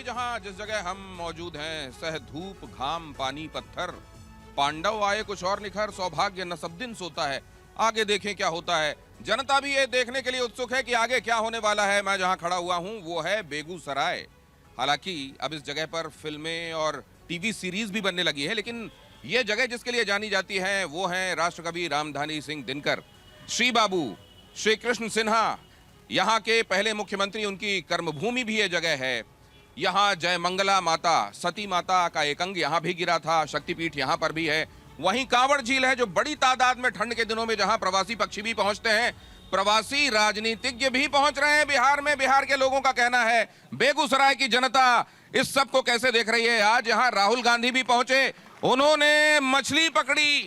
जहां जिस जगह हम मौजूद हैं, सह धूप घाम पानी पत्थर, पांडव आए कुछ और निखर, सौभाग्य न सब दिन सोता है। आगे देखें क्या होता है। जनता भी ये देखने के लिए उत्सुक है कि आगे क्या होने वाला है। मैं जहां खड़ा हुआ हूं वो है बेगूसराय। हालांकि अब इस जगह पर फिल्में और टीवी सीरीज भी बनने लगी है, लेकिन ये जगह जिसके लिए जानी जाती है वो है राष्ट्रकवि रामधारी सिंह दिनकर, श्री बाबू, श्री कृष्ण सिन्हा। यहाँ के पहले मुख्यमंत्री, उनकी कर्मभूमि भी ये जगह है। यहाँ जय मंगला माता, सती माता का एक अंग यहाँ भी गिरा था। शक्तिपीठ यहाँ पर भी है। वहीं कांवड़ झील है, जो बड़ी तादाद में ठंड के दिनों में जहाँ प्रवासी पक्षी भी पहुंचते हैं, प्रवासी राजनीतिज्ञ भी पहुंच रहे हैं बिहार में। बिहार के लोगों का कहना है, बेगूसराय की जनता इस सब को कैसे देख रही है। आज यहाँ राहुल गांधी भी पहुंचे, उन्होंने मछली पकड़ी,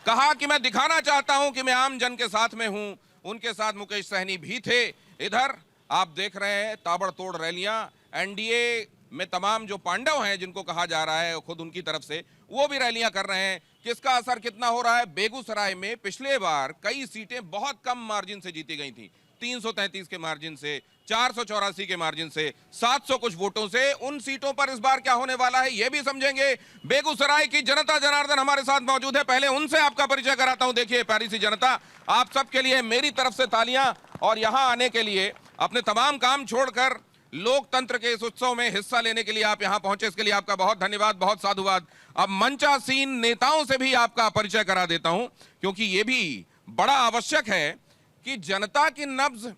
कहा कि मैं दिखाना चाहता हूं कि मैं आम जन के साथ में हूं। उनके साथ मुकेश सहनी भी थे। इधर आप देख रहे हैं ताबड़तोड़ रैलियां। एनडीए में तमाम जो पांडव हैं, जिनको कहा जा रहा है खुद उनकी तरफ से, वो भी रैलियां कर रहे हैं। किसका असर कितना हो रहा है। बेगूसराय में पिछले बार कई सीटें बहुत कम मार्जिन से जीती गई थी, 333 के मार्जिन से, 484 के मार्जिन से, 700 कुछ वोटों से। उन सीटों पर इस बार क्या होने वाला है ये भी समझेंगे। बेगूसराय की जनता जनार्दन हमारे साथ मौजूद है। पहले उनसे आपका परिचय कराता हूं। देखिए प्यारी सी जनता, आप सबके लिए मेरी तरफ से तालियां। और यहां आने के लिए, अपने तमाम काम छोड़कर लोकतंत्र के इस उत्सव में हिस्सा लेने के लिए आप यहां पहुंचे, इसके लिए आपका बहुत धन्यवाद, बहुत साधुवाद। अब मंचासीन नेताओं से भी आपका परिचय करा देता हूं, क्योंकि यह भी बड़ा आवश्यक है कि जनता की नब्ज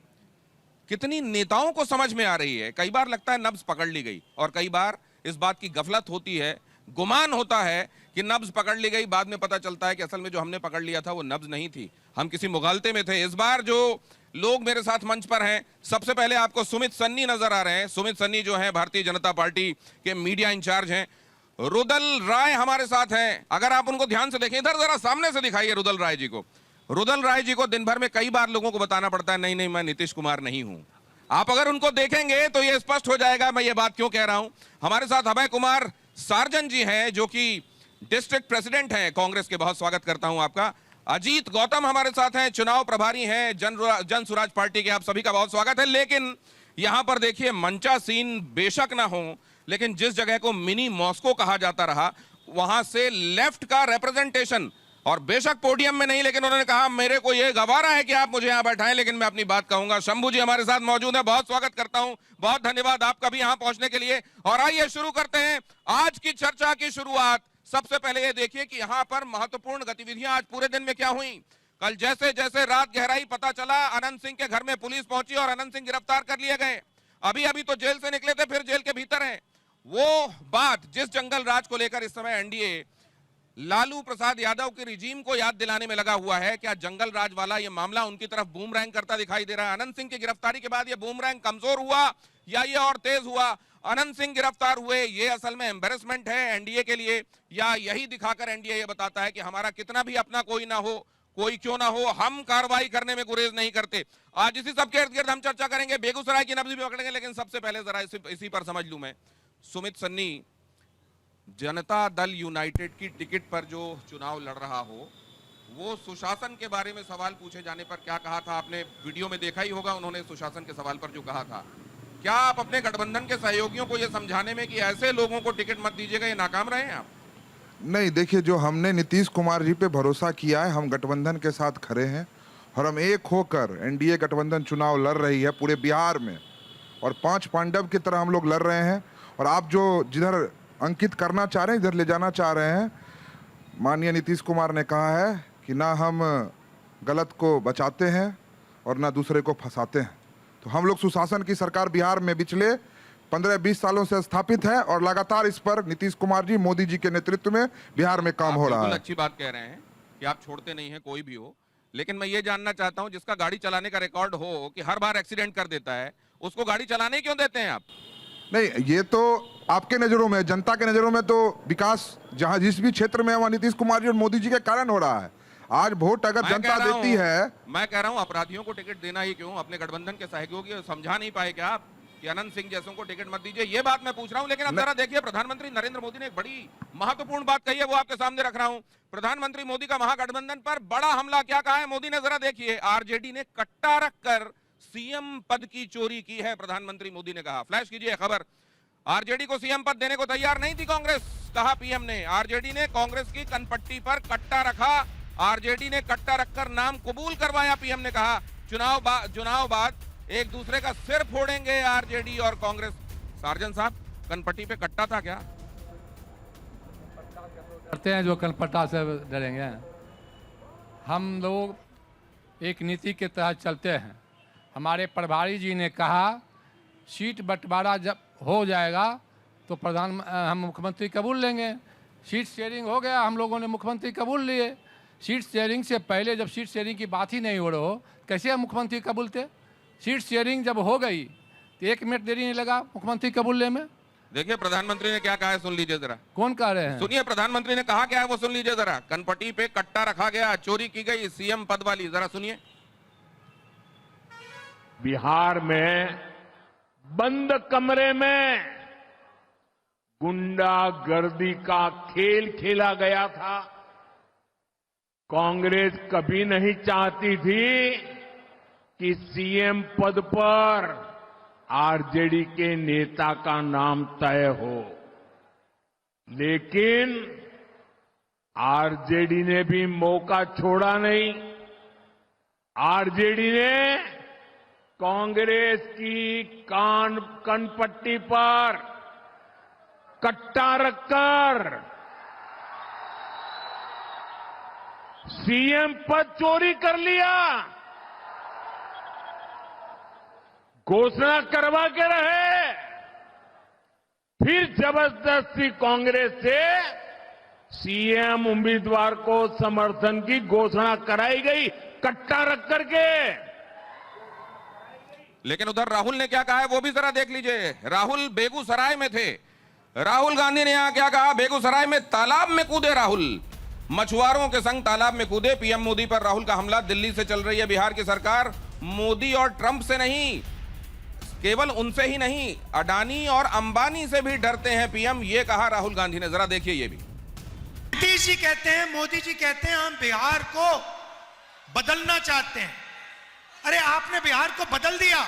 कितनी नेताओं को समझ में आ रही है। कई बार लगता है नब्ज पकड़ ली गई, और कई बार इस बात की गफलत होती है, गुमान होता है कि नब्ज पकड़ ली गई। बाद में पता चलता है कि असल में जो हमने पकड़ लिया था वो नब्ज नहीं थी, हम किसी मुगालते में थे। इस बार जो लोग मेरे साथ मंच पर हैं, सबसे पहले आपको सुमित सन्नी नजर आ रहे हैं। सुमित सन्नी जो हैं भारतीय जनता पार्टी के मीडिया इंचार्ज हैं। रुदल राय हमारे साथ हैं। अगर आप उनको ध्यान से देखें, इधर जरा सामने से दिखाइए रुदल राय जी को। रुदल राय जी को दिन भर में कई बार लोगों को बताना पड़ता है, नहीं नहीं मैं नीतीश कुमार नहीं हूं। आप अगर उनको देखेंगे तो यह स्पष्ट हो जाएगा मैं ये बात क्यों कह रहा हूं। हमारे साथ अभय कुमार सार्जन जी हैं, जो कि डिस्ट्रिक्ट प्रेसिडेंट हैं कांग्रेस के। बहुत स्वागत करता हूं आपका। अजीत गौतम हमारे साथ हैं, चुनाव प्रभारी हैं जन सुराज पार्टी के। आप सभी का बहुत स्वागत है। लेकिन यहां पर देखिए, मंचा सीन बेशक ना हो, लेकिन जिस जगह को मिनी मॉस्को कहा जाता रहा, वहां से लेफ्ट का रिप्रेजेंटेशन, और बेशक पोडियम में नहीं, लेकिन उन्होंने कहा मेरे को यह गवारा है कि आप मुझे यहां बैठाएं, लेकिन मैं अपनी बात कहूंगा। शंभू जी हमारे साथ मौजूद है, बहुत स्वागत करता हूं, बहुत धन्यवाद आपका भी यहां पहुंचने के लिए। और आइए शुरू करते हैं आज की चर्चा की शुरुआत। सबसे पहले ये देखिए कि यहां पर महत्वपूर्ण गतिविधियां आज पूरे दिन में क्या हुई। कल जैसे जैसे रात गहराई पता चला, अनंत सिंह के घर में पुलिस पहुंची और अनंत सिंह गिरफ्तार कर लिए गए। अभी अभी तो जेल से निकले थे, फिर जेल के भीतर हैं। वो बात, जिस जंगल राज को लेकर इस समय एनडीए लालू प्रसाद यादव के रिजीम को याद दिलाने में लगा हुआ है, क्या जंगल राज वाला ये मामला उनकी तरफ बूमरैंग करता दिखाई दे रहा है। अनंत सिंह की गिरफ्तारी के बाद ये बूमरैंग कमजोर हुआ या ये और तेज हुआ। अनंत सिंह गिरफ्तार हुए, ये असल में एम्बेरसमेंट है एनडीए के लिए, या यही दिखाकर एनडीए ये बताता है कि हमारा कितना भी अपना कोई ना हो, कोई क्यों ना हो, हम कार्रवाई करने में गुरेज नहीं करते। आज इसी सब के इर्द गिर्द हम चर्चा करेंगे। बेगूसराय की नब्ज भी पकड़ेंगे, लेकिन सबसे पहले जरा इसी पर समझ लूं मैं। सुमित सन्नी, जनता दल यूनाइटेड की टिकट पर जो चुनाव लड़ रहा हो, वो सुशासन के बारे में सवाल पूछे जाने पर क्या कहा था। आपने वीडियो में देखा ही होगा, उन्होंने सुशासन के सवाल पर जो कहा था। क्या आप अपने गठबंधन के सहयोगियों को यह समझाने में कि ऐसे लोगों को टिकट मत दीजिएगा, ये नाकाम रहे हैं आप? नहीं, देखिए, जो हमने नीतीश कुमार जी पे भरोसा किया है, हम गठबंधन के साथ खड़े हैं और हम एक होकर एनडीए गठबंधन चुनाव लड़ रही है पूरे बिहार में, और 5 पांडव की तरह हम लोग लड़ रहे हैं। और आप जो जिधर अंकित करना चाह रहे हैं, इधर ले जाना चाह रहे हैं, माननीय नीतीश कुमार ने कहा है कि ना हम गलत को बचाते हैं और ना दूसरे को फंसाते हैं। तो हम लोग सुशासन की सरकार बिहार में पिछले 15-20 सालों से स्थापित है, और लगातार इस पर नीतीश कुमार जी, मोदी जी के नेतृत्व में बिहार में काम हो रहा है। अच्छी बात कह रहे हैं कि आप छोड़ते नहीं हैं कोई भी हो, लेकिन मैं ये जानना चाहता हूं, जिसका गाड़ी चलाने का रिकॉर्ड हो कि हर बार एक्सीडेंट कर देता है, उसको गाड़ी चलाने क्यों देते हैं आप? नहीं, ये तो आपके नजरों में, जनता के नजरों में तो विकास जहां जिस भी क्षेत्र में है वहां नीतीश कुमार जी और मोदी जी के कारण हो रहा है। आज वोट अगर जनता देती है, मैं कह रहा हूं अपराधियों को टिकट देना ही क्यों? अपने गठबंधन के सहयोगी समझा नहीं पाए क्या आप कि अनंत सिंह जैसों को टिकट मत दीजिए? ये बात मैं पूछ रहा हूं। लेकिन अब जरा देखिए, प्रधानमंत्री नरेंद्र मोदी ने एक बड़ी महत्वपूर्ण बात कही है, वो आपके सामने रख रहा हूं। प्रधानमंत्री मोदी का महागठबंधन पर बड़ा हमला क्या कहा है मोदी ने, जरा देखिए। आरजेडी ने कट्टा रखकर सीएम पद की चोरी की है, प्रधानमंत्री मोदी ने कहा। फ्लैश कीजिए खबर। आरजेडी को सीएम पद देने को तैयार नहीं थी कांग्रेस, कहा पीएम ने। आरजेडी ने कांग्रेस की कनपट्टी पर कट्टा रखा, आरजेडी ने कट्टा रखकर नाम कबूल करवाया। पीएम ने कहा चुनाव बाद एक दूसरे का सिर फोड़ेंगे आरजेडी और कांग्रेस। सार्जन साहब, कनपट्टी पे कट्टा था क्या? करते हैं जो कनपट्टा से डरेंगे। हम लोग एक नीति के तहत चलते हैं। हमारे प्रभारी जी ने कहा सीट बंटवारा जब हो जाएगा तो हम मुख्यमंत्री कबूल लेंगे। सीट शेयरिंग हो गया, हम लोगों ने मुख्यमंत्री कबूल लिए। सीट शेयरिंग से पहले जब सीट शेयरिंग की बात ही नहीं हो रही हो, कैसे हम मुख्यमंत्री कबूलते? सीट शेयरिंग जब हो गई तो 1 मिनट देरी नहीं लगा मुख्यमंत्री कबूलने में। देखिए प्रधानमंत्री ने क्या कहा है, सुन लीजिए जरा। कौन कह रहे हैं? सुनिए प्रधानमंत्री ने कहा क्या है, वो सुन लीजिए जरा। कनपट्टी पे कट्टा रखा गया, चोरी की गई सीएम पद वाली, जरा सुनिए। बिहार में बंद कमरे में गुंडागर्दी का खेल खेला गया था। कांग्रेस कभी नहीं चाहती थी कि सीएम पद पर आरजेडी के नेता का नाम तय हो, लेकिन आरजेडी ने भी मौका छोड़ा नहीं। आरजेडी ने कांग्रेस की कनपट्टी पर कट्टा रखकर सीएम पद चोरी कर लिया। घोषणा करवा के रहे, फिर जबरदस्ती कांग्रेस से सीएम उम्मीदवार को समर्थन की घोषणा कराई गई, कट्टा रख करके। लेकिन उधर राहुल ने क्या कहा है वो भी जरा देख लीजिए। राहुल बेगूसराय में थे। राहुल गांधी ने यहां क्या कहा? बेगूसराय में तालाब में कूदे राहुल, मछुआरों के संग तालाब में कूदे। पीएम मोदी पर राहुल का हमला। दिल्ली से चल रही है बिहार की सरकार, मोदी और ट्रंप से नहीं, केवल उनसे ही नहीं, अडानी और अंबानी से भी डरते हैं पीएम, ये कहा राहुल गांधी ने। जरा देखिए ये भी। नीतीश जी कहते हैं, मोदी जी कहते हैं हम बिहार को बदलना चाहते हैं। अरे आपने बिहार को बदल दिया,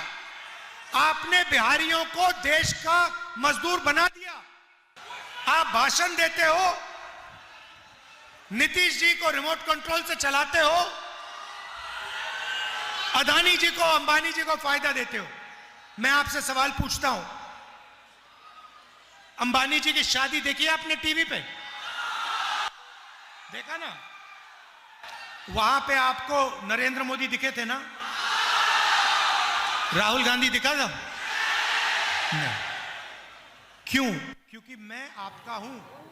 आपने बिहारियों को देश का मजदूर बना दिया। आप भाषण देते हो, नीतीश जी को रिमोट कंट्रोल से चलाते हो, अदानी जी को, अंबानी जी को फायदा देते हो। मैं आपसे सवाल पूछता हूं, अंबानी जी की शादी देखी आपने टीवी पे? देखा ना? वहां पे आपको नरेंद्र मोदी दिखे थे ना? राहुल गांधी दिखा था? नहीं। क्यों? क्योंकि मैं आपका हूं,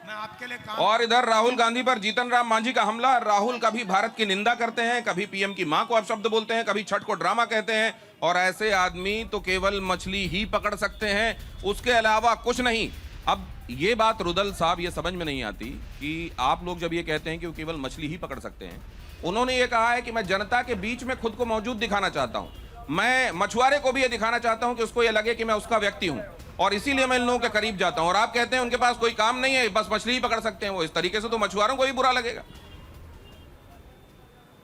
मैं आपके लिए काम। और इधर राहुल गांधी पर जीतन राम मांझी का हमला। राहुल कभी भारत की निंदा करते हैं, कभी पीएम की मां को अपशब्द बोलते हैं, कभी छठ को ड्रामा कहते हैं, और ऐसे आदमी तो केवल मछली ही पकड़ सकते हैं, उसके अलावा कुछ नहीं। अब ये बात रुदल साहब ये समझ में नहीं आती कि आप लोग जब ये कहते हैं कि वो केवल मछली ही पकड़ सकते हैं, उन्होंने ये कहा है कि मैं जनता के बीच में खुद को मौजूद दिखाना चाहता हूं, मैं मछुआरे को भी ये दिखाना चाहता हूं कि उसको ये लगे कि मैं उसका व्यक्ति हूं, और इसीलिए मैं इन लोगों के करीब जाता हूं। और आप कहते हैं उनके पास कोई काम नहीं है, बस मछली ही पकड़ सकते हैं वो। इस तरीके से तो मछुआरों को भी बुरा लगेगा।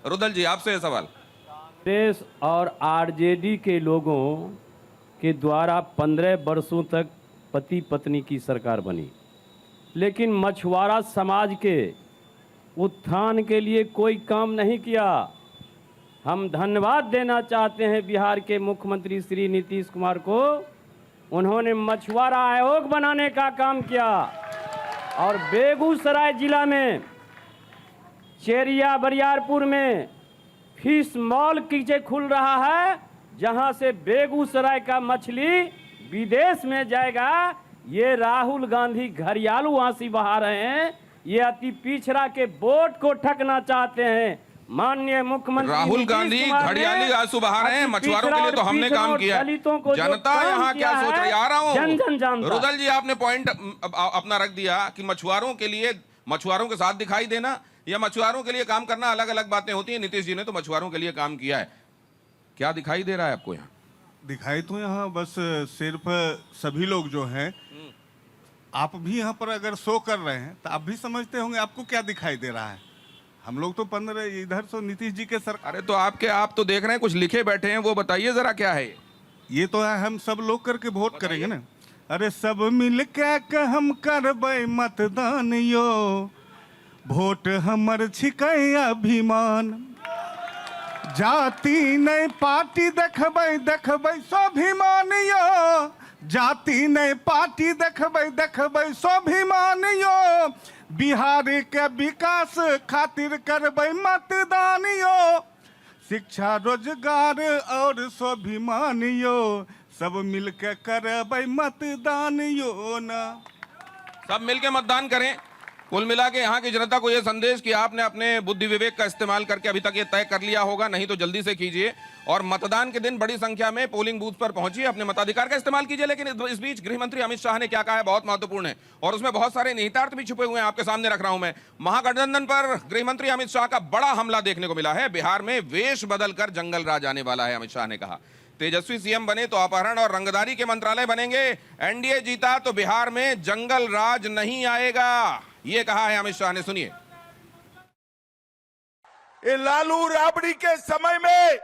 रुदल जी, आपसे ये सवाल। कांग्रेस और आरजेडी के लोगों के द्वारा 15 वर्षों तक पति पत्नी की सरकार बनी, लेकिन मछुआरा समाज के उत्थान के लिए कोई काम नहीं किया। हम धन्यवाद देना चाहते हैं बिहार के मुख्यमंत्री श्री नीतीश कुमार को। उन्होंने मछुआरा आयोग बनाने का काम किया, और बेगूसराय जिला में चेरिया बरियारपुर में फिश मॉल कीचे खुल रहा है, जहां से बेगूसराय का मछली विदेश में जाएगा। ये राहुल गांधी घरियालू आंसी बहा रहे हैं, ये अति पिछड़ा के वोट को ठगना चाहते हैं। माननीय मुख्यमंत्री राहुल गांधी घड़ियाली आंसू बहा रहे हैं, मछुआरों के लिए तो हमने काम किया है। जनता यहाँ क्या सोच रही है, आ रहा हूँ। रुदल जी, आपने पॉइंट अपना रख दिया कि मछुआरों के लिए, मछुआरों के साथ दिखाई देना या मछुआरों के लिए काम करना अलग अलग बातें होती हैं। नीतीश जी ने तो मछुआरों के लिए काम किया है। क्या दिखाई दे रहा है आपको यहाँ? दिखाई तो यहाँ बस सिर्फ सभी लोग जो हैं, आप भी यहाँ पर अगर शो कर रहे हैं तो आप भी समझते होंगे आपको क्या दिखाई दे रहा है। हम लोग तो 15 इधर से नीतीश जी के सरकार। अरे तो आप तो देख रहे हैं, कुछ लिखे बैठे हैं, वो बताइए जरा क्या है ये तो है, हम सब लोग करके वोट करेंगे ना। अरे सब मिल के हम करबै मतदान यो, वोट हमर छिकै अभिमान। जाति नहीं पार्टी देखबै देखबै स्वाभिमान यो, जाति नहीं पार्टी देखबै देखबै स्वाभिमान यो। बिहार के विकास खातिर करबै मतदान यो, शिक्षा रोजगार और स्वाभिमान यो, सब मिलके करबै मतदान यो ना। सब मिलके मतदान करें। कुल मिला के यहाँ की जनता को यह संदेश कि आपने अपने बुद्धि विवेक का इस्तेमाल करके अभी तक ये तय कर लिया होगा, नहीं तो जल्दी से कीजिए और मतदान के दिन बड़ी संख्या में पोलिंग बूथ पर पहुंचिए, अपने मताधिकार का इस्तेमाल कीजिए। लेकिन इस बीच गृह मंत्री अमित शाह ने क्या कहा है बहुत महत्वपूर्ण है और उसमें बहुत सारे निहितार्थ भी छुपे हुए हैं, आपके सामने रख रहा हूं मैं। महागठबंधन पर गृह मंत्री अमित शाह का बड़ा हमला देखने को मिला है। बिहार में वेश बदलकर जंगल राज आने वाला है, अमित शाह ने कहा। तेजस्वी सीएम बने तो अपहरण और रंगदारी के मंत्रालय बनेंगे, एनडीए जीता तो बिहार में जंगल राज नहीं आएगा, ये कहा है अमित शाह ने। सुनिए। ये लालू राबड़ी के समय में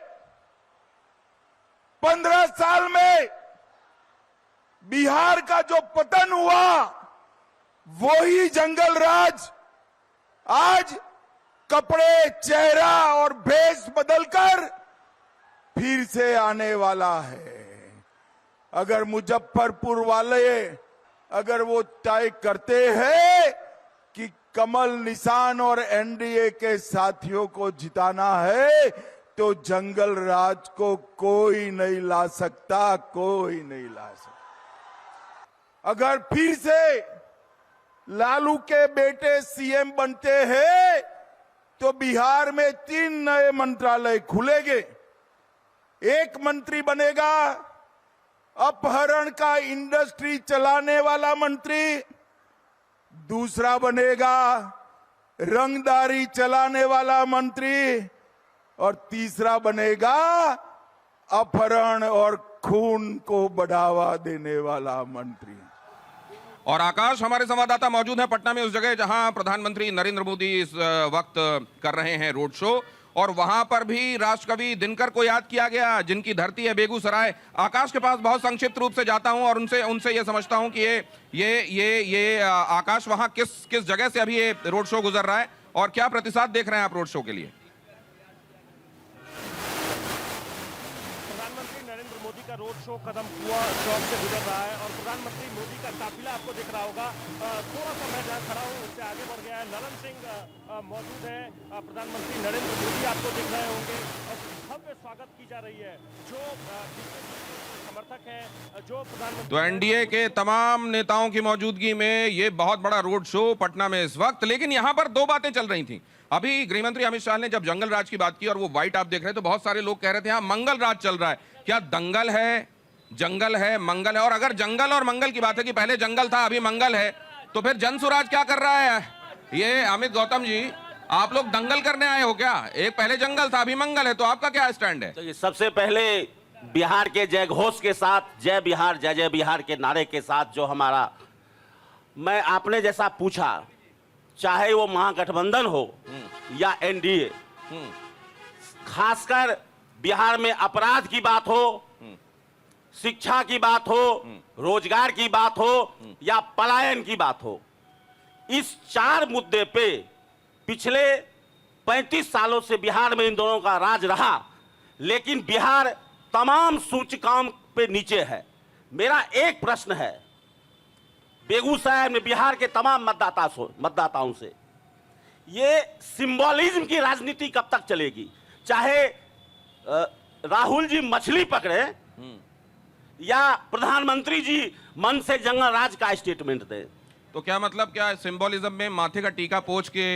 15 साल में बिहार का जो पतन हुआ वही जंगल राज आज कपड़े, चेहरा और भेष बदलकर फिर से आने वाला है। अगर मुजफ्फरपुर वाले अगर वो तय करते हैं कि कमल निशान और एनडीए के साथियों को जिताना है तो जंगल राज को कोई नहीं ला सकता, कोई नहीं ला सकता। अगर फिर से लालू के बेटे सीएम बनते हैं तो बिहार में 3 नए मंत्रालय खुलेंगे। एक मंत्री बनेगा अपहरण का इंडस्ट्री चलाने वाला मंत्री, दूसरा बनेगा रंगदारी चलाने वाला मंत्री और तीसरा बनेगा अपहरण और खून को बढ़ावा देने वाला मंत्री। और आकाश, हमारे संवाददाता मौजूद हैं पटना में, उस जगह जहां प्रधानमंत्री नरेंद्र मोदी इस वक्त कर रहे हैं रोड शो, और वहां पर भी राष्ट्रकवि दिनकर को याद किया गया, जिनकी धरती है बेगूसराय। आकाश के पास बहुत संक्षिप्त रूप से जाता हूं और उनसे ये समझता हूं कि ये आकाश वहां किस जगह से अभी ये रोड शो गुजर रहा है और क्या प्रतिसाद देख रहे हैं आप रोड शो के लिए? प्रधानमंत्री नरेंद्र मोदी का रोड शो कदम कुआं चौक से गुजर रहा है और प्रधानमंत्री मोदी का काफिला आपको दिख रहा होगा। थोड़ा सा मैं जहाँ खड़ा हूँ उससे आगे बढ़ गया है। ललन सिंह मौजूद है, प्रधानमंत्री नरेंद्र मोदी आपको दिख रहे होंगे और भव्य स्वागत की जा रही है। जो समर्थक है, जो प्रधानमंत्री, तो एनडीए के तमाम नेताओं की मौजूदगी में ये बहुत बड़ा रोड शो पटना में इस वक्त। लेकिन यहां पर 2 बातें चल रही थी। अभी गृहमंत्री अमित शाह ने जब जंगल राज की बात की और वो व्हाइट आप देख रहे हैं तो बहुत सारे लोग कह रहे थे हाँ मंगल राज चल रहा है। क्या दंगल है, जंगल है, मंगल है? और अगर जंगल और मंगल की बात है कि पहले जंगल था अभी मंगल है, तो फिर जनसुराज क्या कर रहा है? ये अमित गौतम जी, आप लोग दंगल करने आए हो क्या? एक पहले जंगल था अभी मंगल है, तो आपका क्या स्टैंड है? तो ये सबसे पहले बिहार के जय घोष के साथ, जय बिहार जय जय बिहार के नारे के साथ जो हमारा, मैं आपने जैसा पूछा, चाहे वो महागठबंधन हो या एनडीए, खासकर बिहार में अपराध की बात हो, शिक्षा की बात हो, रोजगार की बात हो या पलायन की बात हो, इस 4 मुद्दे पे पिछले 35 सालों से बिहार में इन दोनों का राज रहा, लेकिन बिहार तमाम सूचकांक पे नीचे है। मेरा एक प्रश्न है बेगूसराय में बिहार के तमाम मतदाताओं से, ये सिंबॉलिज्म की राजनीति कब तक चलेगी? चाहे राहुल जी मछली पकड़े या प्रधानमंत्री जी मन से जंगल राज का स्टेटमेंट दे। तो क्या मतलब, क्या सिंबॉलिज्म में माथे का टीका पोंछ के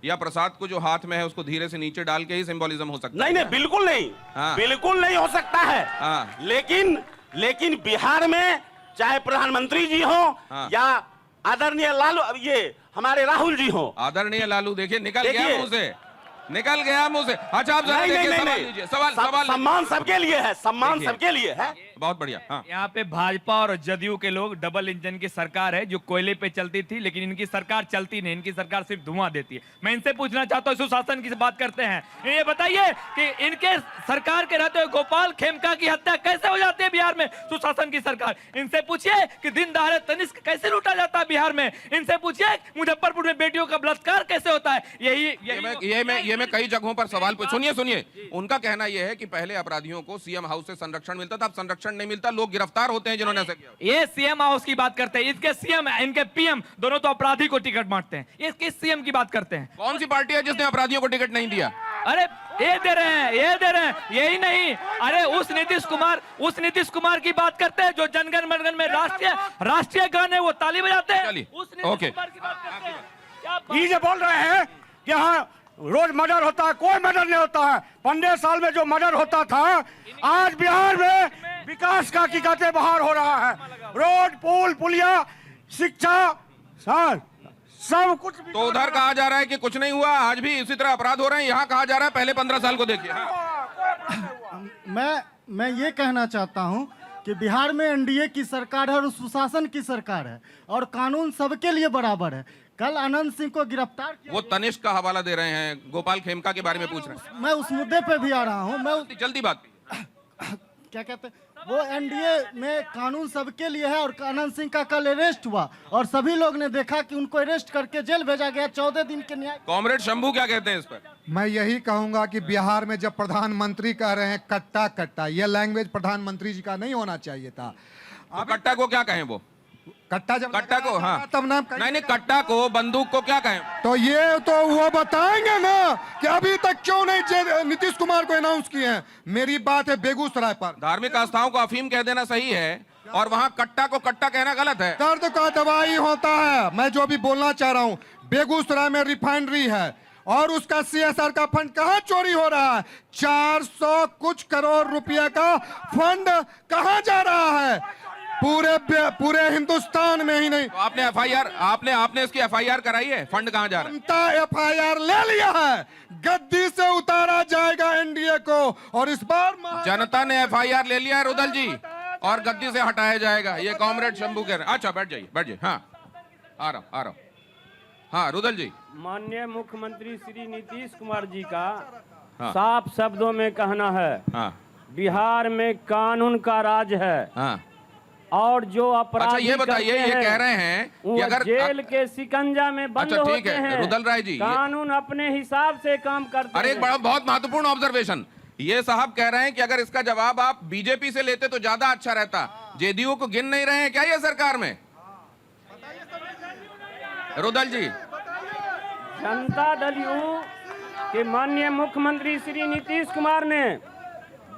या प्रसाद को जो हाथ में है उसको धीरे से नीचे डाल के ही सिंबॉलिज्म हो सकता है? नहीं, बिल्कुल नहीं। हाँ। बिल्कुल नहीं हो सकता है। हाँ। लेकिन बिहार में चाहे प्रधानमंत्री जी हो, हाँ, या आदरणीय लालू, ये हमारे राहुल जी हो, आदरणीय लालू, देखिए निकल गया मुंह से। निकल गया मुंह से। अच्छा आप जरा देखिए, सवाल लीजिए, सवाल सम्मान सबके लिए है, सम्मान सबके लिए है। बहुत बढ़िया। हाँ, यहाँ पे भाजपा और जदयू के लोग डबल इंजन की सरकार है जो कोयले पे चलती थी, लेकिन इनकी सरकार चलती नहीं, इनकी सरकार सिर्फ धुआं देती है। मैं इनसे पूछना चाहता हूँ, सुशासन की बात करते हैं, ये बताइए कि इनके सरकार के रहते हुए गोपाल खेमका की हत्या कैसे हो जाती है बिहार में? सुशासन की सरकार, इनसे पूछिए कि दिन दहाड़े तनिष्क कैसे लूटा जाता है बिहार में? इनसे पूछिए मुजफ्फरपुर में बेटियों का बलात्कार कैसे होता है? ये मैं कई जगहों पर सवाल सुनिए, उनका कहना यह है कि पहले अपराधियों को सीएम हाउस से संरक्षण मिलता था, अब संरक्षण नहीं मिलता, लोग गिरफ्तार होते हैं जिन्होंने ऐसा किया। ये सीएम हाउस की बात करते हैं, इसके सीएम इनके पीएम दोनों तो अपराधी को टिकट बांटते हैं। ये किस सीएम की बात करते हैं? कौन सी पार्टी है जिसने अपराधियों को टिकट नहीं दिया? अरे ये दे रहे हैं, यही नहीं, अरे उस नीतीश कुमार की बात करते हैं जो जनगण मनगण में राष्ट्रीय गान है वो ताली बजाते हैं। उस नीतीश कुमार की बात करते हैं। क्या ये जो बोल रहे हैं कि यहाँ रोज मर्डर होता है, कोई मर्डर नहीं होता है। 15 साल में जो मर्डर होता था, आज बिहार में विकास का की कहते बहार हो रहा है। रोड, पुल, पुलिया, शिक्षा, सब कुछ। तो उधर कहा जा रहा है कि कुछ नहीं हुआ, आज भी इसी तरह अपराध हो रहे हैं। यहाँ कहा जा रहा है पहले 15 साल को देखिए। मैं ये कहना चाहता हूँ कि बिहार में एनडीए की सरकार है और सुशासन की सरकार है और कानून सबके लिए बराबर है। कल आनंद सिंह को गिरफ्तार किया, वो तनिष्क का हवाला दे रहे हैं, गोपाल खेमका के बारे में पूछ रहे हैं। मैं उस मुद्दे पे भी आ रहा हूँ। मैं जल्दी बात क्या कहते हैं, वो एनडीए में कानून सबके लिए है और आनंद सिंह का कल अरेस्ट हुआ और सभी लोग ने देखा कि उनको अरेस्ट करके जेल भेजा गया 14 दिन के न्याय। कॉमरेड शंभू क्या कहते हैं इस पर? मैं यही कहूंगा कि बिहार में जब प्रधानमंत्री कह रहे हैं कट्टा कट्टा, यह लैंग्वेज प्रधानमंत्री जी का नहीं होना चाहिए था। तो कट्टा को क्या कहें? वो कट्टा जब कट्टा को, हाँ, तब नाम नहीं, कट्टा को, बंदूक को क्या कहें? तो ये तो वो बताएंगे ना कि अभी तक क्यों नहीं नीतीश कुमार को अनाउंस किए हैं। मेरी बात है बेगूसराय पर। धार्मिक आस्थाओं को अफीम कह देना सही है और वहाँ कट्टा को कट्टा कहना गलत है। दर्द का दवाई होता है। मैं जो भी बोलना चाह रहा हूँ, बेगूसराय में रिफाइनरी है और उसका CSR का फंड कहाँ चोरी हो रहा है? 400 कुछ करोड़ रुपए का फंड कहाँ जा रहा है? पूरे हिंदुस्तान में ही नहीं। तो आपने FIR, आपने इसकी FIR कराई है? फंड कहाँ जा रहा है? जनता FIR ले लिया है। गद्दी से उतारा जाएगा एनडीए को और इस बार जनता ने FIR ले लिया है रुदल जी और गद्दी से हटाया जाएगा। ये कॉमरेड शंभू कह रहे हैं। अच्छा बैठ जाइए। हाँ, आ रहा हूँ। हाँ रुदल जी। माननीय मुख्यमंत्री श्री नीतीश कुमार जी का साफ शब्दों में कहना है, बिहार में कानून का राज है और जो अपराध। अच्छा ये बताइए, ये कह रहे हैं कि अगर जेल के शिकंजा में बंद होते हैं, रुदल राय जी, कानून अपने हिसाब से काम करते हैं। अरे एक बहुत महत्वपूर्ण ऑब्जर्वेशन, ये साहब कह रहे हैं कि अगर इसका जवाब आप बीजेपी से लेते तो ज्यादा अच्छा रहता। जेडीयू को गिन नहीं रहे हैं क्या ये सरकार में? रुदल जी। जनता दल यू के माननीय मुख्यमंत्री श्री नीतीश कुमार ने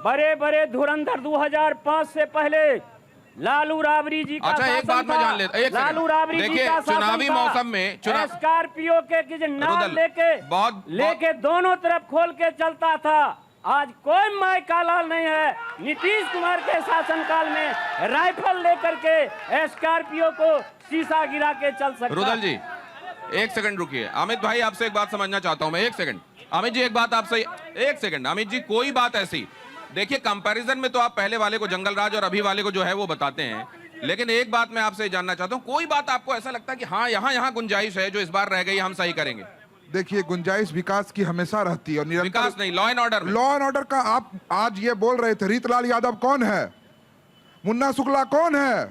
बड़े बड़े धुरंधर 2005 से पहले लालू राबड़ी जी का, अच्छा एक बात मैं जान लेता, लालू राबड़ी जी का चुनावी मौसम में स्कॉर्पियो के नाम लेके दोनों तरफ खोल के चलता था। आज कोई माई का लाल नहीं है। नीतीश कुमार के शासनकाल में राइफल लेकर के स्कॉर्पियो को शीशा गिरा के चल सकता। रुदल जी एक सेकंड रुकिए। अमित भाई आपसे एक बात समझना चाहता हूं मैं। एक सेकंड अमित जी, एक बात आपसे, एक सेकंड अमित जी, कोई बात ऐसी देखिए, कंपैरिजन में तो आप पहले वाले को जंगल राज और अभी वाले को जो है वो बताते हैं, लेकिन एक बात मैं आपसे जानना चाहता हूं, कोई बात आपको ऐसा लगता है कि हाँ यहाँ गुंजाइश है जो इस बार रह गई हम सही करेंगे? देखिए, गुंजाइश विकास की हमेशा रहती है और विकास नहीं, लॉ एंड ऑर्डर का। आप आज ये बोल रहे थे, रीतलाल यादव कौन है, मुन्ना शुक्ला कौन है,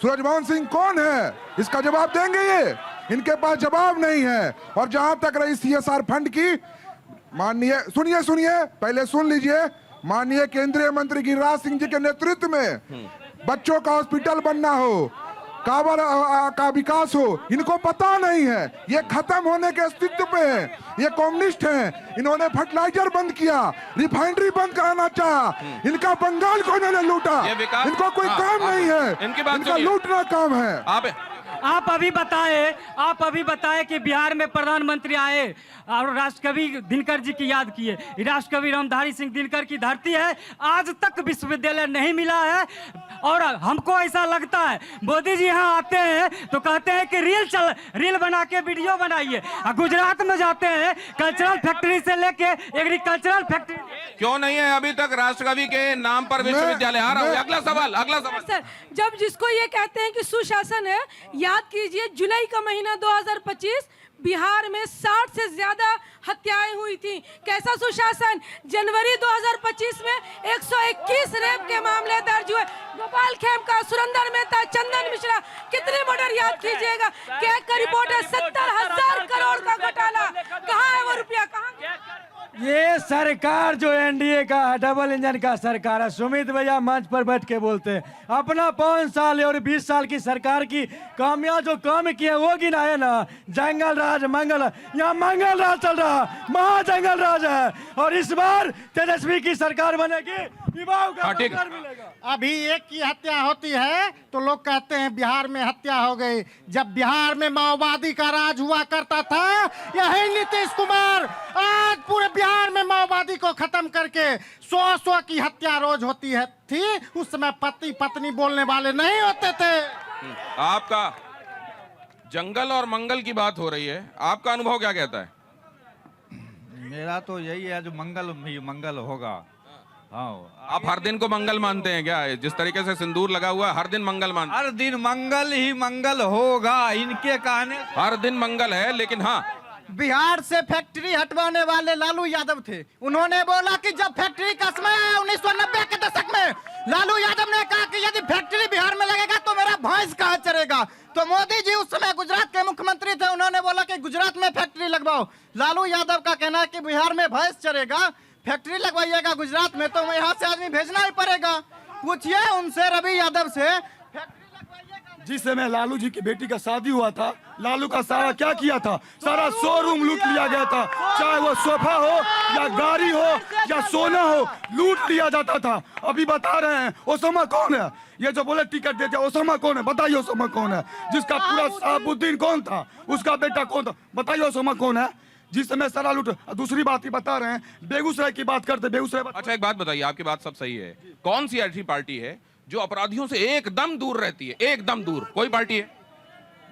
सूरजमोहन सिंह कौन है, इसका जवाब देंगे ये? इनके पास जवाब नहीं है। और जहां तक रही CSR फंड की, माननीय सुनिए पहले सुन लीजिए, माननीय केंद्रीय मंत्री गिरिराज सिंह जी के नेतृत्व में बच्चों का हॉस्पिटल बनना हो, कांवर का विकास हो, इनको पता नहीं है। ये खत्म होने के अस्तित्व पे है। ये कम्युनिस्ट हैं, इन्होंने फर्टिलाइजर बंद किया, रिफाइनरी बंद कराना चाहा, इनका बंगाल को इन्होंने लूटा। इनको कोई काम नहीं है, इनका लूटना काम है। आप अभी बताए कि बिहार में प्रधानमंत्री आए और राष्ट्रकवि दिनकर जी की याद किए। राष्ट्रकवि रामधारी सिंह दिनकर की धरती है, आज तक विश्वविद्यालय नहीं मिला है। और हमको ऐसा लगता है मोदी जी यहाँ आते हैं तो कहते हैं कि रील बना के वीडियो बनाइए। गुजरात में जाते हैं कल्चरल फैक्ट्री से लेके एग्रीकल्चरल फैक्ट्री क्यों नहीं है अभी तक राष्ट्रकवि के नाम पर विश्वविद्यालय? आ रहा हूँ, अगला सवाल सर, जब जिसको ये कहते हैं कि सुशासन है, याद कीजिए जुलाई का महीना 2025 बिहार में 60 से ज्यादा हत्याएं हुई थी। कैसा सुशासन? जनवरी 2025 में 121 रेप के मामले दर्ज हुए। गोपाल खेमका, सुरेंद्र मेहता, चंदन मिश्रा, कितने मर्डर याद कीजिएगा। कैग का रिपोर्ट है 70,000 करोड़ का घोटाला। कहाँ है वो रुपया? कहाँ? ये सरकार जो एनडीए का डबल इंजन का सरकार है, सुमित भैया मंच पर बैठ के बोलते हैं अपना 5 साल और 20 साल की सरकार की कामयाब जो काम किए वो गिनाए ना। जंगल राज मंगल, यहाँ मंगल राज चल रहा, महाजंगल राज है। और इस बार तेजस्वी की सरकार बनेगी, विवाह का अधिकार मिलेगा। अभी एक की हत्या होती है तो लोग कहते हैं बिहार में हत्या हो गई। जब बिहार में माओवादी का राज हुआ करता था, यही नीतीश कुमार आज पूरे बिहार में माओवादी को खत्म करके 100 की हत्या रोज होती है थी। उस समय पति पत्नी बोलने वाले नहीं होते थे। आपका जंगल और मंगल की बात हो रही है, आपका अनुभव क्या कहता है? मेरा तो यही है जो मंगल होगा। हाँ, आप हर दिन को मंगल मानते हैं क्या? जिस तरीके से सिंदूर लगा हुआ है, हर दिन मंगल मानते? हर दिन मंगल ही मंगल होगा, इनके कहने हर दिन मंगल है। लेकिन हाँ, बिहार से फैक्ट्री हटवाने वाले लालू यादव थे। उन्होंने बोला कि जब फैक्ट्री का समय आया 1990 के दशक में, लालू यादव ने कहा कि यदि फैक्ट्री बिहार में लगेगा तो मेरा भैंस कहाँ चरेगा। तो मोदी जी उस समय गुजरात के मुख्यमंत्री थे, उन्होंने बोला कि गुजरात में फैक्ट्री लगवाओ। लालू यादव का कहना है कि बिहार में भैंस चरेगा, फैक्ट्री लगवाइएगा गुजरात में तो यहाँ से आदमी भेजना ही पड़ेगा। पूछिए उनसे, रवि यादव से। जिस समय लालू जी की बेटी का शादी हुआ था, लालू का सारा क्या किया था? सारा शोरूम लूट लिया गया था। चाहे वो सोफा हो या गाड़ी हो या सोना हो, लूट लिया जाता था। अभी बता रहे हैं ओसामा कौन है? ये जो बोले टिकट देते ओसामा कौन है? बताइए ओसामा कौन है? जिसका पूरा शहाबुद्दीन कौन था, उसका बेटा कौन था? बताइए ओसामा कौन है? जिस समय सारा लूट। दूसरी बात ही बता रहे हैं, बेगूसराय की बात करते, बेगूसराय। अच्छा एक बात बताइए, आपकी बात सब सही है, कौन सी ऐसी पार्टी है जो अपराधियों से एकदम दूर रहती है? एकदम दूर कोई पार्टी है?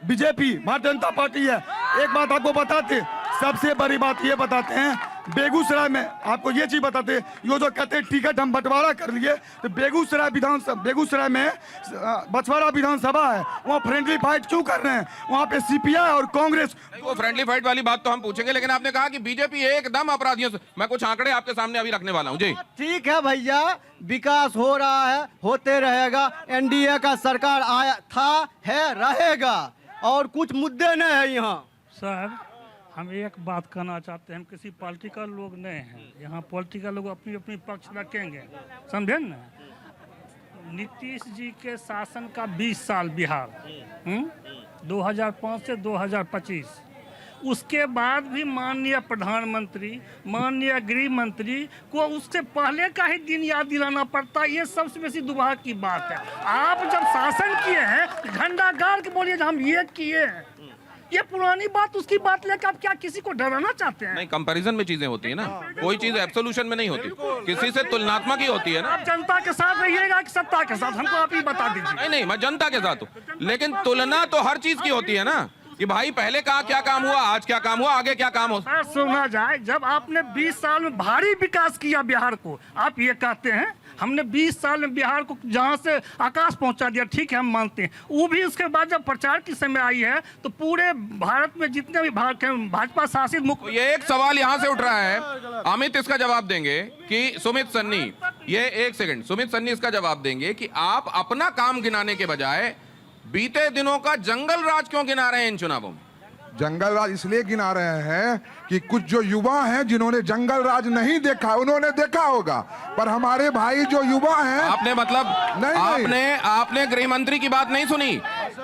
बीजेपी, भारतीय जनता पार्टी है। एक बात आपको बताते, सबसे बड़ी बात ये बताते हैं, बेगूसराय में आपको ये चीज बताते हैं, ये जो कहते हैं टिकट हम बंटवारा कर लिए, तो बेगूसराय में बछवाड़ा विधानसभा है, वहाँ फ्रेंडली फाइट क्यों कर रहे हैं? वहाँ पे सीपीआई और कांग्रेस। वो फ्रेंडली फाइट वाली बात तो हम पूछेंगे, लेकिन आपने कहा कि बीजेपी एकदम अपराधियों से। मैं कुछ आंकड़े आपके सामने अभी रखने वाला हूँ जी। ठीक है भैया, विकास हो रहा है, होते रहेगा। एनडीए का सरकार आया था, है, रहेगा, और कुछ मुद्दे नहीं है यहाँ। सर, हम एक बात कहना चाहते हैं, हम किसी पॉलिटिकल लोग नहीं हैं यहाँ। पॉलिटिकल लोग अपनी अपनी पक्ष रखेंगे, समझे ना। नीतीश जी के शासन का 20 साल बिहार, 2005 से 2025, उसके बाद भी माननीय प्रधानमंत्री, माननीय गृह मंत्री को उससे पहले का ही दिन याद दिलाना पड़ता है। ये सबसे बेसी दुर्भाग्य की बात है। आप जब शासन किए हैं, झंडा गाड़ के बोलिए हम ये किए हैं। ये पुरानी बात, उसकी बात लेकर आप क्या किसी को डराना चाहते हैं? नहीं, कंपैरिजन में चीजें होती है ना, कोई चीज एब्सोल्यूशन में नहीं होती, किसी से तुलनात्मक ही होती है ना। आप जनता के साथ रहिएगा कि सत्ता के साथ, हमको आप ही बता दीजिए। नहीं, मैं जनता के साथ हूँ, लेकिन तुलना तो हर चीज की होती है ना, कि भाई पहले कहा क्या काम हुआ, आज क्या काम हुआ, आगे क्या काम हो। सर सुना जाए, जब आपने 20 साल में भारी विकास किया बिहार को, आप ये कहते हैं हमने 20 साल में बिहार को जहां से आकाश पहुंचा दिया, ठीक है हम मानते हैं। वो भी उसके बाद जब प्रचार की समय आई है तो पूरे भारत में जितने भी भाजपा शासित मुख्य। ये एक सवाल यहाँ से उठ रहा है, अमित इसका जवाब देंगे कि सुमित सन्नी, ये एक सेकंड, सुमित सन्नी इसका जवाब देंगे कि आप अपना काम गिनाने के बजाय बीते दिनों का जंगल राज क्यों गिना रहे हैं इन चुनावों में? जंगल राज इसलिए गिना रहे हैं कि कुछ जो युवा हैं जिन्होंने जंगल राज नहीं देखा, उन्होंने देखा होगा, पर हमारे भाई जो युवा हैं। आपने मतलब आपने गृह मंत्री की बात नहीं सुनी।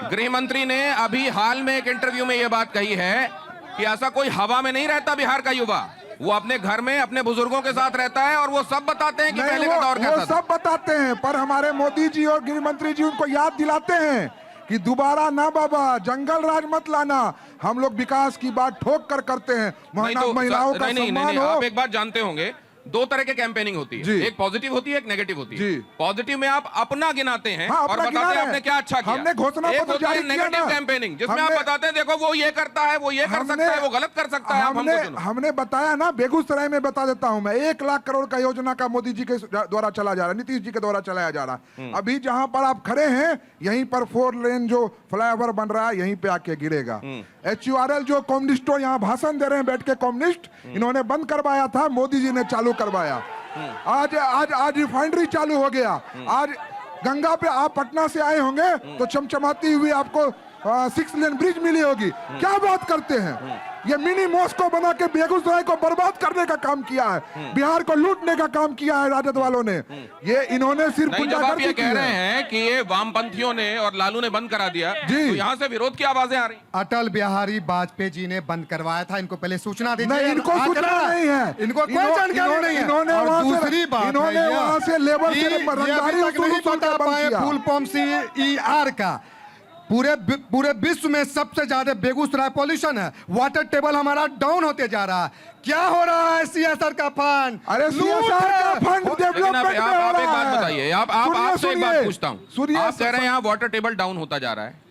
गृह मंत्री ने अभी हाल में एक इंटरव्यू में यह बात कही है कि ऐसा कोई हवा में नहीं रहता बिहार का युवा, वो अपने घर में अपने बुजुर्गों के साथ रहता है और वो सब बताते हैं कि पहले का दौर कैसा था। वो सब बताते हैं, पर हमारे मोदी जी और गृह मंत्री जी उनको याद दिलाते हैं कि दोबारा ना बाबा जंगल राज मत लाना, हम लोग विकास की बात ठोक कर करते हैं, महिलाओं का सम्मान हो। आप एक बात जानते होंगे, दो तरह के कैंपेनिंग होती है, एक पॉजिटिव होती है, एक नेगेटिव होती है। पॉजिटिव में आप अपना गिनाते हैं और बताते हैं आपने क्या अच्छा किया। हमने घोषणा पत्र जारी किया ना। नेगेटिव कैंपेनिंग जिसमें आप बताते हैं देखो वो ये करता है, वो ये कर सकता है, वो गलत कर सकता है। हमने बताया ना, बेगूसराय में बता देता हूं मैं, 1 लाख करोड़ का योजना का मोदी जी के द्वारा चला जा रहा है, नीतीश जी के द्वारा चलाया जा रहा है। अभी जहां पर आप खड़े हैं यहीं पर 4 लेन जो फ्लाईओवर बन रहा है यहीं पे आके गिरेगा। HURL जो कम्युनिस्टों यहाँ भाषण दे रहे हैं बैठ के, कम्युनिस्ट इन्होंने बंद करवाया था, मोदी जी ने चालू करवाया। आज आज आज रिफाइनरी चालू हो गया। आज गंगा पे आप पटना से आए होंगे तो चमचमाती हुई आपको 6 लेन ब्रिज मिली होगी। क्या बात करते हैं, ये मिनी मॉस्को बना के बेगूसराय को बर्बाद करने का काम किया है, बिहार को लूटने का काम किया है राजद वालों ने। ये इन्होंने सिर्फ जब आप ये कह रहे हैं कि ये वामपंथियों ने और लालू ने बंद करा दिया जी, तो यहाँ से विरोध की आवाजें आ रही। अटल बिहारी वाजपेयी जी ने बंद करवाया था, इनको पहले सूचना दीजिए। नहीं, इनको सूचना नहीं है, इनको कोई जानकारी नहीं है। इन्होंने वहां से लेबर से नहीं बता पाए फुल फॉर्म CER का। पूरे विश्व में सबसे ज्यादा बेगूसराय पॉल्यूशन है, वाटर टेबल हमारा डाउन होते जा रहा है। क्या हो रहा है CSR का फंड? अरे CSR का फंड डेवलपमेंट में हो रहा है। आप एक बात बताइए, आपसे एक बात पूछता हूँ, आप कह रहे हैं यहाँ वाटर टेबल डाउन होता जा रहा है,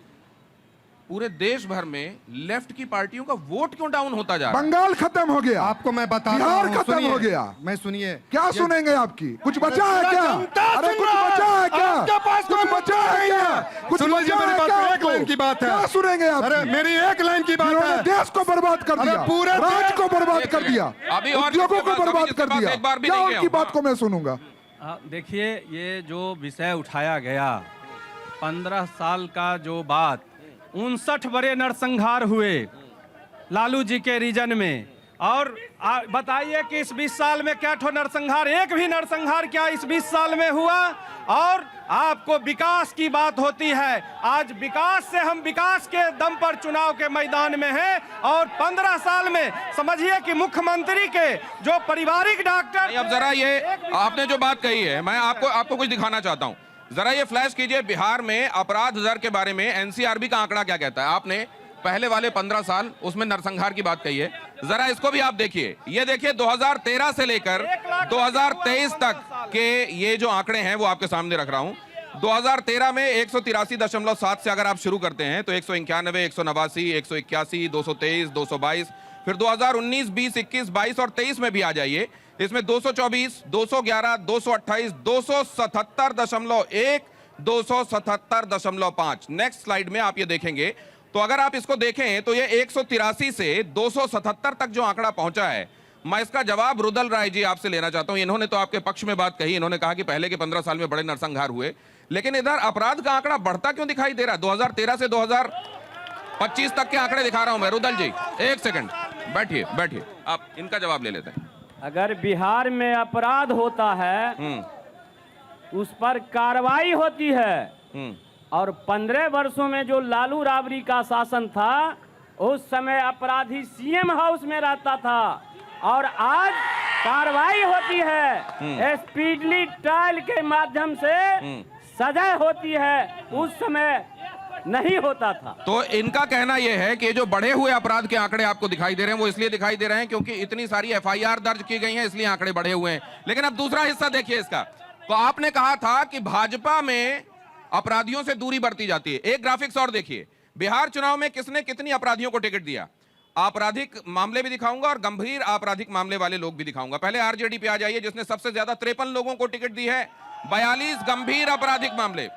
पूरे देश भर में लेफ्ट की पार्टियों का वोट क्यों डाउन होता जा रहा है? बंगाल खत्म हो गया, आपको मैं बता रहा बिहार हूं, खत्म हो गया। मैं सुनिए, क्या सुनेंगे आपकी? कुछ बचा है क्या? अरे कुछ बचा है क्या? आपके पास कुछ बचा है क्या? कुछ सुन लीजिए मेरी बात, एक लाइन की बात है। क्या सुनेंगे आप? अरे मेरी एक लाइन की बात है। देश को बर्बाद कर दिया, पूरे राज्य को बर्बाद कर दिया, उद्योगों को बर्बाद कर दिया। क्या उनकी बात को मैं सुनूंगा? देखिए, ये जो विषय उठाया गया, 15 साल का जो बात, 59 बड़े नरसंहार हुए लालू जी के रीजन में, और बताइए कि इस 20 साल में क्या ठो नरसंहार, एक भी नरसंहार क्या इस 20 साल में हुआ? और आपको विकास की बात होती है, आज विकास से हम विकास के दम पर चुनाव के मैदान में हैं, और 15 साल में समझिए कि मुख्यमंत्री के जो पारिवारिक डॉक्टर। अब जरा ये आपने जो बात कही है, मैं आपको कुछ दिखाना चाहता हूँ, जरा ये फ्लैश कीजिए। बिहार में अपराध दर के बारे में NCRB का आंकड़ा क्या कहता है? आपने पहले वाले 15 साल उसमें नरसंहार की बात कही है, जरा इसको भी आप देखिए। ये देखिए 2013 से लेकर 2023 तक के ये जो आंकड़े हैं वो आपके सामने रख रहा हूं। 2013 में 183.7 से अगर आप शुरू करते हैं तो 191, 189, 181, 223, 222, फिर 2019, 20, 21, 22 और 23 में भी आ जाइए, इसमें 224, 211, 228, 277.1, 277.5। नेक्स्ट स्लाइड में आप ये देखेंगे तो अगर आप इसको देखें तो ये 183 से 277 तक जो आंकड़ा पहुंचा है, मैं इसका जवाब रुदल राय जी आपसे लेना चाहता हूं। इन्होंने तो आपके पक्ष में बात कही, इन्होंने कहा कि पहले के 15 साल में बड़े नरसंहार हुए, लेकिन इधर अपराध का आंकड़ा बढ़ता क्यों दिखाई दे रहा है? 2013 से 2025 तक के आंकड़े दिखा रहा हूं मैं। रुदल जी एक सेकंड बैठिए, आप इनका जवाब ले लेते हैं। अगर बिहार में अपराध होता है उस पर कार्रवाई होती है, और 15 वर्षों में जो लालू राबड़ी का शासन था उस समय अपराधी CM हाउस में रहता था, और आज कार्रवाई होती है, स्पीडली ट्रायल के माध्यम से सजा होती है, उस समय नहीं होता था। तो इनका कहना यह है कि जो बढ़े हुए अपराध के आंकड़े आपको दिखाई दे रहे हैं वो इसलिए दिखाई दे रहे हैं क्योंकि इतनी सारी FIR दर्ज की गई हैं, इसलिए आंकड़े बढ़े हुए हैं। लेकिन अब दूसरा हिस्सा देखिए इसका, तो आपने कहा था कि भाजपा में अपराधियों से दूरी बढ़ती जाती है। एक ग्राफिक्स और देखिए, बिहार चुनाव में किसने कितनी अपराधियों को टिकट दिया, आपराधिक मामले भी दिखाऊंगा और गंभीर आपराधिक मामले वाले लोग भी दिखाऊंगा। पहले RJD पे आ जाइए, जिसने सबसे ज्यादा 53 लोगों को टिकट दी है, 42 गंभीर आपराधिक मामले।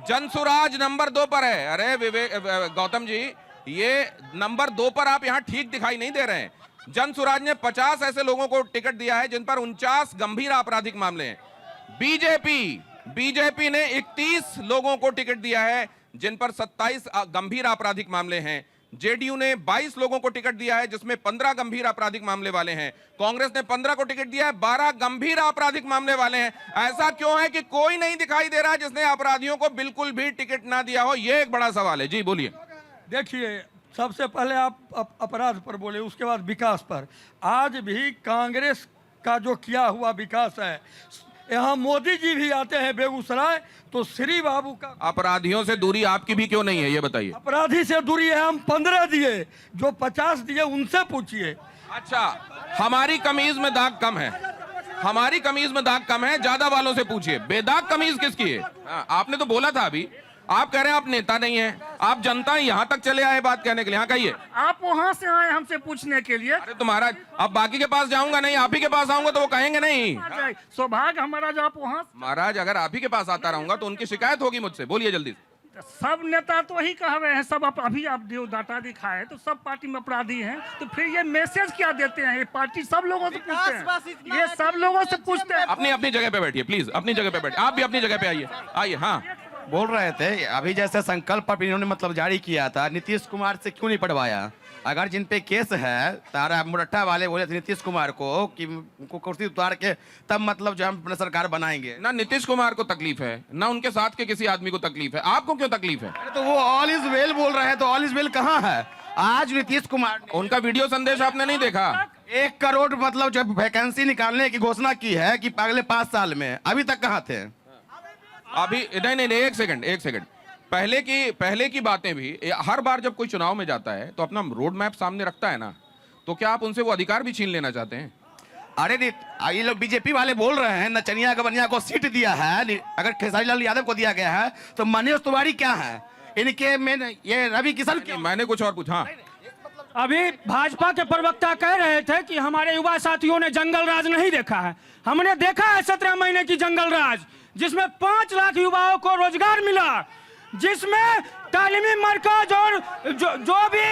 जनसुराज नंबर 2 पर है। अरे गौतम जी, ये नंबर 2 पर आप यहां ठीक दिखाई नहीं दे रहे हैं। जनसुराज ने 50 ऐसे लोगों को टिकट दिया है जिन पर 49 गंभीर आपराधिक मामले हैं। बीजेपी ने 31 लोगों को टिकट दिया है जिन पर 27 गंभीर आपराधिक मामले हैं। JDU ने 22 लोगों को टिकट दिया है जिसमें 15 गंभीर आपराधिक मामले वाले हैं। कांग्रेस ने 15 को टिकट दिया है, 12 गंभीर आपराधिक मामले वाले हैं। ऐसा क्यों है कि कोई नहीं दिखाई दे रहा जिसने अपराधियों को बिल्कुल भी टिकट ना दिया हो? ये एक बड़ा सवाल है। जी बोलिए। देखिए, सबसे पहले आप अपराध पर बोले, उसके बाद विकास पर। आज भी कांग्रेस का जो किया हुआ विकास है, यहाँ मोदी जी भी आते हैं बेगूसराय, तो श्री बाबू का अपराधियों से दूरी आपकी भी क्यों नहीं है, ये बताइए। अपराधी से दूरी है, हम 15 दिए, जो 50 दिए उनसे पूछिए। अच्छा, हमारी कमीज में दाग कम है, हमारी कमीज में दाग कम है, ज्यादा वालों से पूछिए। बेदाग कमीज किसकी है? आपने तो बोला था अभी, आप कह रहे हैं आप नेता नहीं हैं, आप जनता यहाँ तक चले आए बात कहने के लिए। हाँ कहिए। आप वहां से आए हमसे पूछने के लिए। अरे तो महाराज, अब बाकी के पास जाऊंगा नहीं, आप ही के पास आऊंगा तो वो कहेंगे नहीं। सौभाग्य हमारा जो आप वहाँ। महाराज, अगर आप ही के पास आता रहूंगा तो उनकी शिकायत होगी मुझसे। बोलिए जल्दी से। सब नेता तो वही कह रहे हैं, सब अभी आप जो डाटा दिखाए तो सब पार्टी में अपराधी हैं, तो फिर ये मैसेज क्या देते हैं? ये पार्टी सब लोगों से पूछते हैं, ये सब लोगों से पूछते हैं। अपनी अपनी जगह पे बैठिए प्लीज, अपनी जगह पे बैठिए, आप भी अपनी जगह पे आइए, आइए। हाँ, बोल रहे थे अभी जैसे संकल्प पत्र इन्होंने मतलब जारी किया था, नीतीश कुमार से क्यों नहीं पढ़वाया? अगर जिन पे केस है, तारा मुरट्ठा वाले बोले थे नीतीश कुमार को कि उनको कुर्सी उतार के तब मतलब जो हम अपना सरकार बनाएंगे। ना नीतीश कुमार को तकलीफ है, ना उनके साथ के किसी आदमी को तकलीफ है, आपको क्यों तकलीफ है? तो वो ऑल इज वेल बोल रहे हैं, तो ऑल इज वेल कहाँ है? आज नीतीश कुमार, उनका वीडियो संदेश आपने नहीं देखा? 1 करोड़ मतलब जब वैकेंसी निकालने की घोषणा की है कि अगले 5 साल में, अभी तक कहाँ थे? अभी नहीं, एक सेकंड। पहले की बातें भी, हर बार जब कोई चुनाव में जाता है तो अपना रोड मैप सामने रखता है ना, तो क्या आप उनसे वो अधिकार भी छीन लेना चाहते हैं? अरे ये लोग बीजेपी वाले बोल रहे हैं नचनिया गवनिया को सीट दिया है, अगर खेसारी लाल यादव को दिया गया है तो मनोज तिवारी क्या है इनके में? ये रवि किशन क्या? मैंने कुछ और पूछा। अभी भाजपा के प्रवक्ता कह रहे थे कि हमारे युवा साथियों ने जंगल राज नहीं देखा है। हमने देखा है 17 महीने की जंगल राज, जिसमें 5 लाख युवाओं को रोजगार मिला, जिसमें तालीमी मरकज और जो भी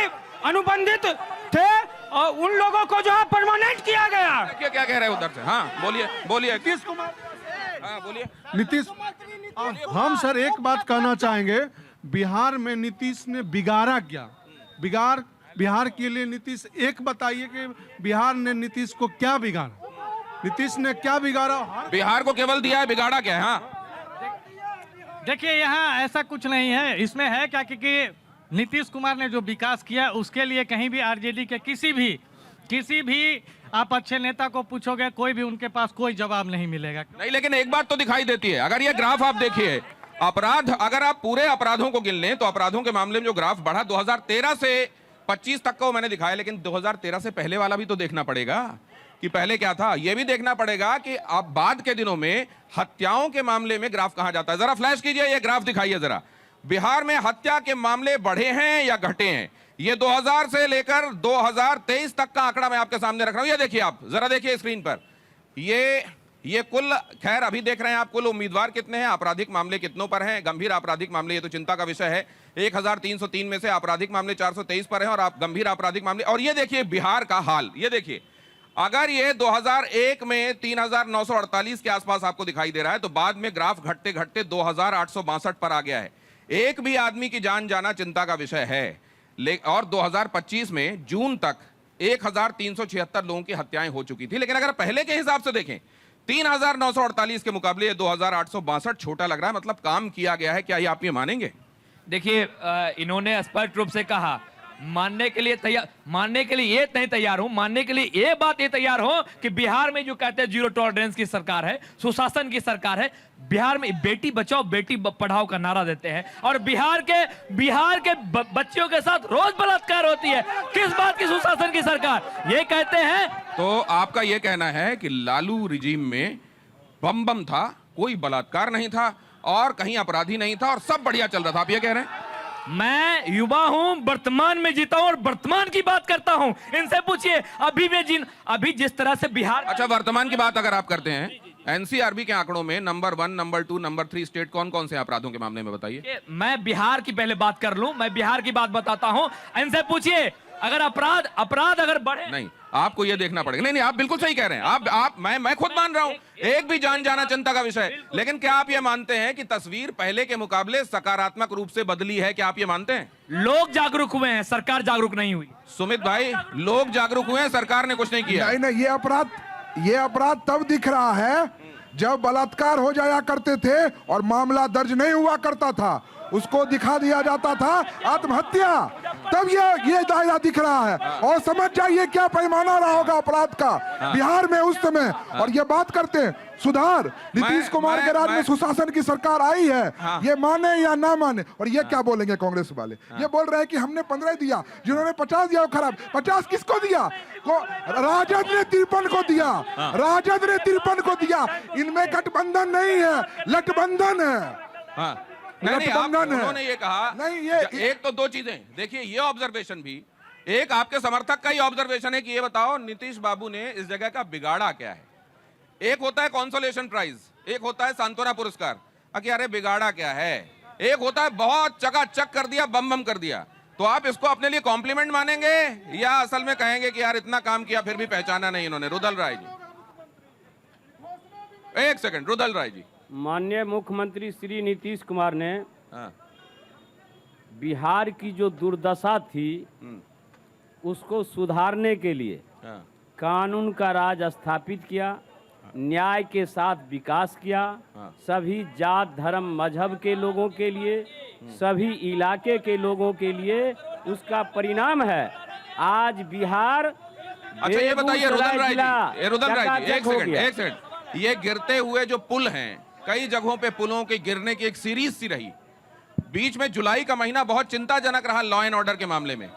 अनुबंधित थे और उन लोगों को जो है परमानेंट किया गया। क्या कह रहे हैं उधर से? हाँ बोलिए। नीतीश कुमार, हाँ बोलिए। नीतीश, हम सर एक बात कहना चाहेंगे, बिहार में नीतीश ने बिगाड़ा क्या? बिहार के लिए नीतीश एक बताइए कि बिहार ने नीतीश को क्या बिगाड़ा? नीतीश ने क्या बिगाड़ा? बिहार को केवल दिया है, बिगाड़ा क्या है? हाँ देखिए, यहाँ ऐसा कुछ नहीं है, इसमें है क्या कि नीतीश कुमार ने जो विकास किया उसके लिए कहीं भी आरजेडी के किसी भी आप अच्छे नेता को पूछोगे, कोई भी उनके पास कोई जवाब नहीं मिलेगा। नहीं, लेकिन एक बात तो दिखाई देती है, अगर ये ग्राफ आप देखिए, अपराध, अगर आप पूरे अपराधों को गिन लें तो अपराधों के मामले में जो ग्राफ बढ़ा 2013 से 25 तक का वो मैंने दिखाया, लेकिन 2013 से पहले वाला भी तो देखना पड़ेगा कि पहले क्या था। यह भी देखना पड़ेगा कि अब बाद के दिनों में हत्याओं के मामले में ग्राफ कहां जाता है। जरा फ्लैश कीजिए, ये ग्राफ दिखाइए जरा, बिहार में हत्या के मामले बढ़े हैं या घटे हैं? ये 2000 से लेकर 2023 तक का आंकड़ा मैं आपके सामने रख रहा हूं। ये देखिए, आप जरा देखिए स्क्रीन पर, ये कुल, खैर अभी देख रहे हैं आप कुल उम्मीदवार कितने हैं, आपराधिक मामले कितनों पर हैं, गंभीर आपराधिक मामले, ये तो चिंता का विषय है। 1303 में से आपराधिक मामले 423 पर हैं और आप गंभीर आपराधिक मामले। और ये देखिए बिहार का हाल, ये देखिए, अगर ये 2001 में 3948 के आसपास आपको दिखाई दे रहा है, तो बाद में ग्राफ घटते घटते 2862 पर आ गया है। एक भी आदमी की जान जाना चिंता का विषय है। और 2025 में जून तक 1376 लोगों की हत्याएं हो चुकी थी। लेकिन अगर पहले के हिसाब से देखें, 3948 के मुकाबले 2862 छोटा लग रहा है, मतलब काम किया गया है। क्या ये आप ये मानेंगे? देखिए, इन्होंने स्पष्ट रूप से कहा, मानने के लिए ये नहीं तैयार हूं, मानने के लिए ये बात ये तैयार हो कि बिहार में जो कहते हैं जीरो टॉलरेंस की सरकार है, सुशासन की सरकार है, बिहार में बेटी बचाओ बेटी पढ़ाओ का नारा देते हैं और बिहार के बच्चियों के साथ रोज बलात्कार होती है। किस बात की सुशासन की सरकार ये कहते हैं? तो आपका ये कहना है कि लालू रिजीम में बम था, कोई बलात्कार नहीं था और कहीं अपराधी नहीं था और सब बढ़िया चल रहा था, आप ये कह रहे हैं? मैं युवा हूं, वर्तमान में जीता हूं और वर्तमान की बात करता हूं। इनसे पूछिए, अभी जिस तरह से बिहार। अच्छा, वर्तमान की बात अगर आप करते हैं, एनसीआरबी के आंकड़ों में नंबर 1, नंबर 2, नंबर 3 स्टेट कौन कौन से अपराधों के मामले में बताइए? मैं बिहार की पहले बात कर लूं, मैं बिहार की बात बताता हूं। इनसे पूछिए, अगर अपराध अगर बढ़े। नहीं, आपको यह देखना पड़ेगा। नहीं, आप बिल्कुल सही कह रहे हैं। मैं खुद मान रहा हूं, एक भी जान जाना चिंता का विषय। लेकिन क्या आप ये मानते हैं कि तस्वीर पहले के मुकाबले सकारात्मक रूप से बदली है? क्या आप ये मानते हैं? लोग जागरूक हुए हैं, सरकार जागरूक नहीं हुई। सुमित भाई, लोग जागरूक हुए हैं, सरकार ने कुछ नहीं किया। नहीं, ये अपराध तब दिख रहा है जब बलात्कार हो जाया करते थे और मामला दर्ज नहीं हुआ करता था। उसको दिखा दिया जाता था आत्महत्या, तब ये दायरा दिख रहा है। और समझ जाइए क्या पैमाना रहा होगा अपराध का बिहार में उस समय। और ये बात करते हैं सुधार, नीतीश कुमार के राज में सुशासन की सरकार आई है, ये माने या ना माने। और ये क्या बोलेंगे कांग्रेस वाले, ये बोल रहे हैं कि हमने 15 दिया, जिन्होंने 50 दिया वो खराब। 50 किसको दिया? राजद ने 53 को दिया, राजद ने 53 को दिया। इनमें गठबंधन नहीं है, लटबंधन है। उन्होंने ये कहा नहीं, ये एक तो दो चीजें देखिए, ये ऑब्जर्वेशन भी एक आपके समर्थक का ही ऑब्जर्वेशन है कि ये बताओ नीतीश बाबू ने इस जगह का बिगाड़ा क्या है। एक होता है कॉन्सोलेशन प्राइज, एक होता है सांत्वना पुरस्कार, अरे बिगाड़ा क्या है। एक होता है बहुत चकाचक कर दिया, बम बम कर दिया। तो आप इसको अपने लिए कॉम्प्लीमेंट मानेंगे या असल में कहेंगे कि यार इतना काम किया फिर भी पहचाना नहीं इन्होंने? रुदल राय जी, एक सेकंड। रुदल राय जी, माननीय मुख्यमंत्री श्री नीतीश कुमार ने बिहार की जो दुर्दशा थी उसको सुधारने के लिए कानून का राज स्थापित किया, न्याय के साथ विकास किया, सभी जात धर्म मजहब के लोगों के लिए, सभी इलाके के लोगों के लिए उसका परिणाम है आज बिहार। अच्छा ये बताइए रुदल राय जी, एक सेकंड। ये गिरते हुए जो पुल हैं, कई जगहों पे पुलों के गिरने की एक सीरीज सी रही, बीच में जुलाई का महीना बहुत चिंताजनक रहा लॉ एंड ऑर्डर के मामले में।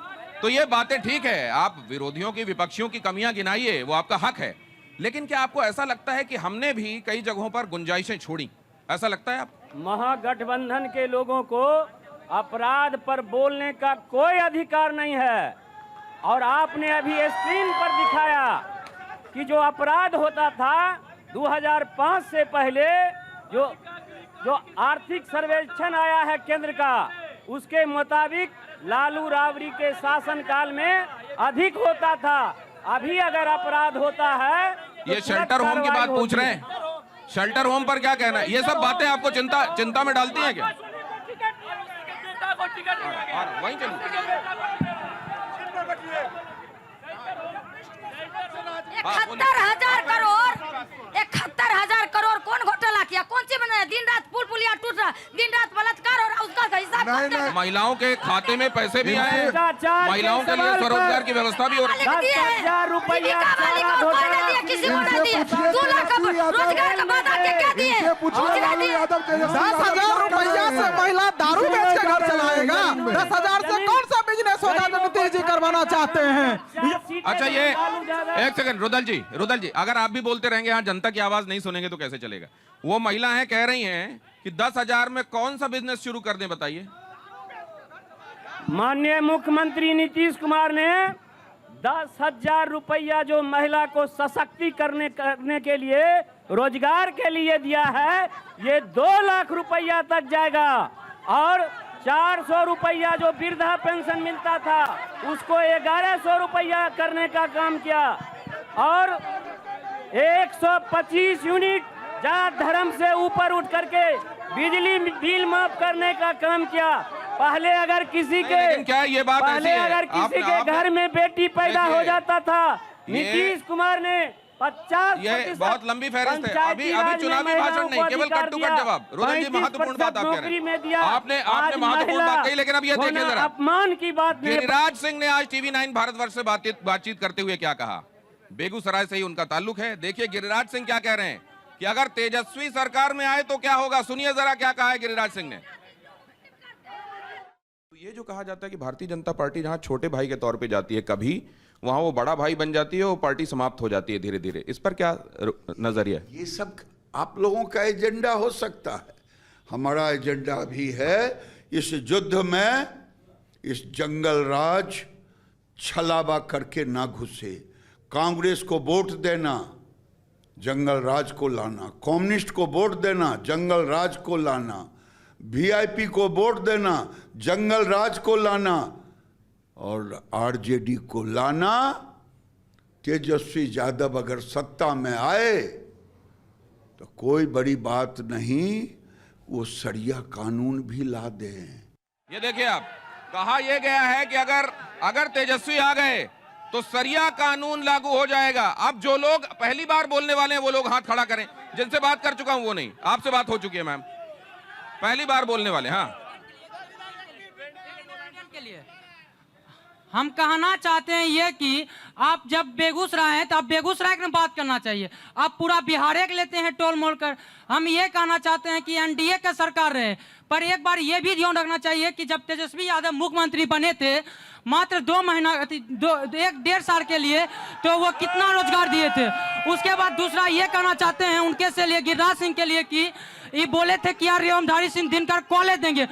तो ये बातें ठीक है, आप विरोधियों की विपक्षियों की कमियां गिनाइए, वो आपका हक है, लेकिन क्या आपको ऐसा लगता है कि हमने भी कई जगहों पर गुंजाइशें छोड़ी? ऐसा लगता है आप? महागठबंधन के लोगों को अपराध पर बोलने का कोई अधिकार नहीं है। और आपने अभी स्क्रीन पर दिखाया कि जो अपराध होता था 2005 से पहले, जो आर्थिक सर्वेक्षण आया है केंद्र का, उसके मुताबिक लालू राबड़ी के शासनकाल में अधिक होता था। अभी अगर अपराध होता है तो ये शेल्टर होम की बात पूछ रहे हैं, शेल्टर होम पर क्या कहना है? ये सब बातें आपको चिंता में डालती हैं क्या? वहीं चलिए। 71,000 करोड़ कौन घोटाला किया? कौन सी बनाया? दिन रात पुल पुलिया टूट रहा, दिन रात बलात्कार हो रहा, उसका हिसाब महिलाओं के खाते में पैसे भी आए, महिलाओं के लिए स्वरोजगार की व्यवस्था भी हो रही है। 10,000 रुपया किसी को नहीं दिए। 2 लाख रोजगार का वादा क्या दिए? 10,000 रुपया से महिला दारू बेच के घर चलाएगा? 10,000 से कौन सा बिजनेस होगा जो नीतीश जी करवाना चाहते हैं? अच्छा ये एक सेकंड रुदल जी, अगर आप भी बोलते रहेंगे यहाँ जनता की आवाज नहीं सुनेंगे तो कैसे चलेगा? वो महिला है कह रही हैं कि 10,000 में कौन सा बिजनेस शुरू कर दें, बताइए। माननीय मुख्यमंत्री नीतीश कुमार ने 10,000 रुपया जो महिला को सशक्तिकरण करने के लिए, रोजगार के लिए दिया है, ये 2 लाख रुपया तक जाएगा। और 400 रुपया जो वृद्धा पेंशन मिलता था उसको 1100 रुपया करने का काम किया। और 125 यूनिट जात धर्म से ऊपर उठ करके बिजली बिल माफ करने का काम किया। पहले अगर किसी के क्या ये बात पहले ऐसी है? अगर किसी के घर में बेटी पैदा हो जाता था, नीतीश कुमार ने 50। ये बहुत लंबी फहरिस्त है। अभी चुनावी भाषण नहीं, केवल कट टू कट जवाब। रुदल जी महत्वपूर्ण बात आप कह रहे हैं, आपने महत्वपूर्ण बात कही, लेकिन अब ये देखिए जरा, अपमान की बात नहीं। गिरिराज सिंह ने आज टीवी 9 भारतवर्ष से बातचीत करते हुए क्या कहा? बेगूसराय से ही उनका ताल्लुक है। देखिए गिरिराज सिंह क्या कह रहे हैं कि अगर तेजस्वी सरकार में आए तो क्या होगा। सुनिए जरा क्या कहा है गिरिराज सिंह ने। ये जो कहा जाता है कि भारतीय जनता पार्टी जहां छोटे भाई के तौर पे जाती है, कभी वहां वो बड़ा भाई बन जाती है, वो पार्टी समाप्त हो जाती है धीरे धीरे, इस पर क्या नजरिया? ये सब आप लोगों का एजेंडा हो सकता है, हमारा एजेंडा भी है इस युद्ध में इस जंगल राज छलावा करके ना घुसे। कांग्रेस को वोट देना, जंगल राज को लाना, कम्युनिस्ट को वोट देना, जंगल राज को लाना, वीआईपी को वोट देना, जंगल राज को लाना, और आरजेडी को लाना। तेजस्वी यादव अगर सत्ता में आए तो कोई बड़ी बात नहीं, वो सरिया कानून भी ला दे। ये देखिए आप, कहा यह गया है कि अगर तेजस्वी आ गए तो सरिया कानून लागू हो जाएगा। अब जो लोग पहली बार बोलने वाले हैं वो लोग हाथ खड़ा करें। जिनसे बात कर चुका हूं वो नहीं, आपसे बात हो चुकी है मैम। पहली बार बोलने वाले, हाँ लिए हम कहना चाहते हैं ये कि आप जब बेगूसराय हैं तो आप बेगूसराय की बात करना चाहिए। आप पूरा बिहार एक लेते हैं टोल मोल कर। हम ये कहना चाहते हैं कि एनडीए का सरकार रहे, पर एक बार ये भी ध्यान रखना चाहिए कि जब तेजस्वी यादव मुख्यमंत्री बने थे मात्र 2 महीना 1.5 साल के लिए, तो वो कितना रोजगार दिए थे। उसके बाद दूसरा ये कहना चाहते हैं उनके से लिए गिरिराज सिंह के लिए कि ये बोले थे कि यार रामधारी सिंह दिनकर कॉलेज देंगे।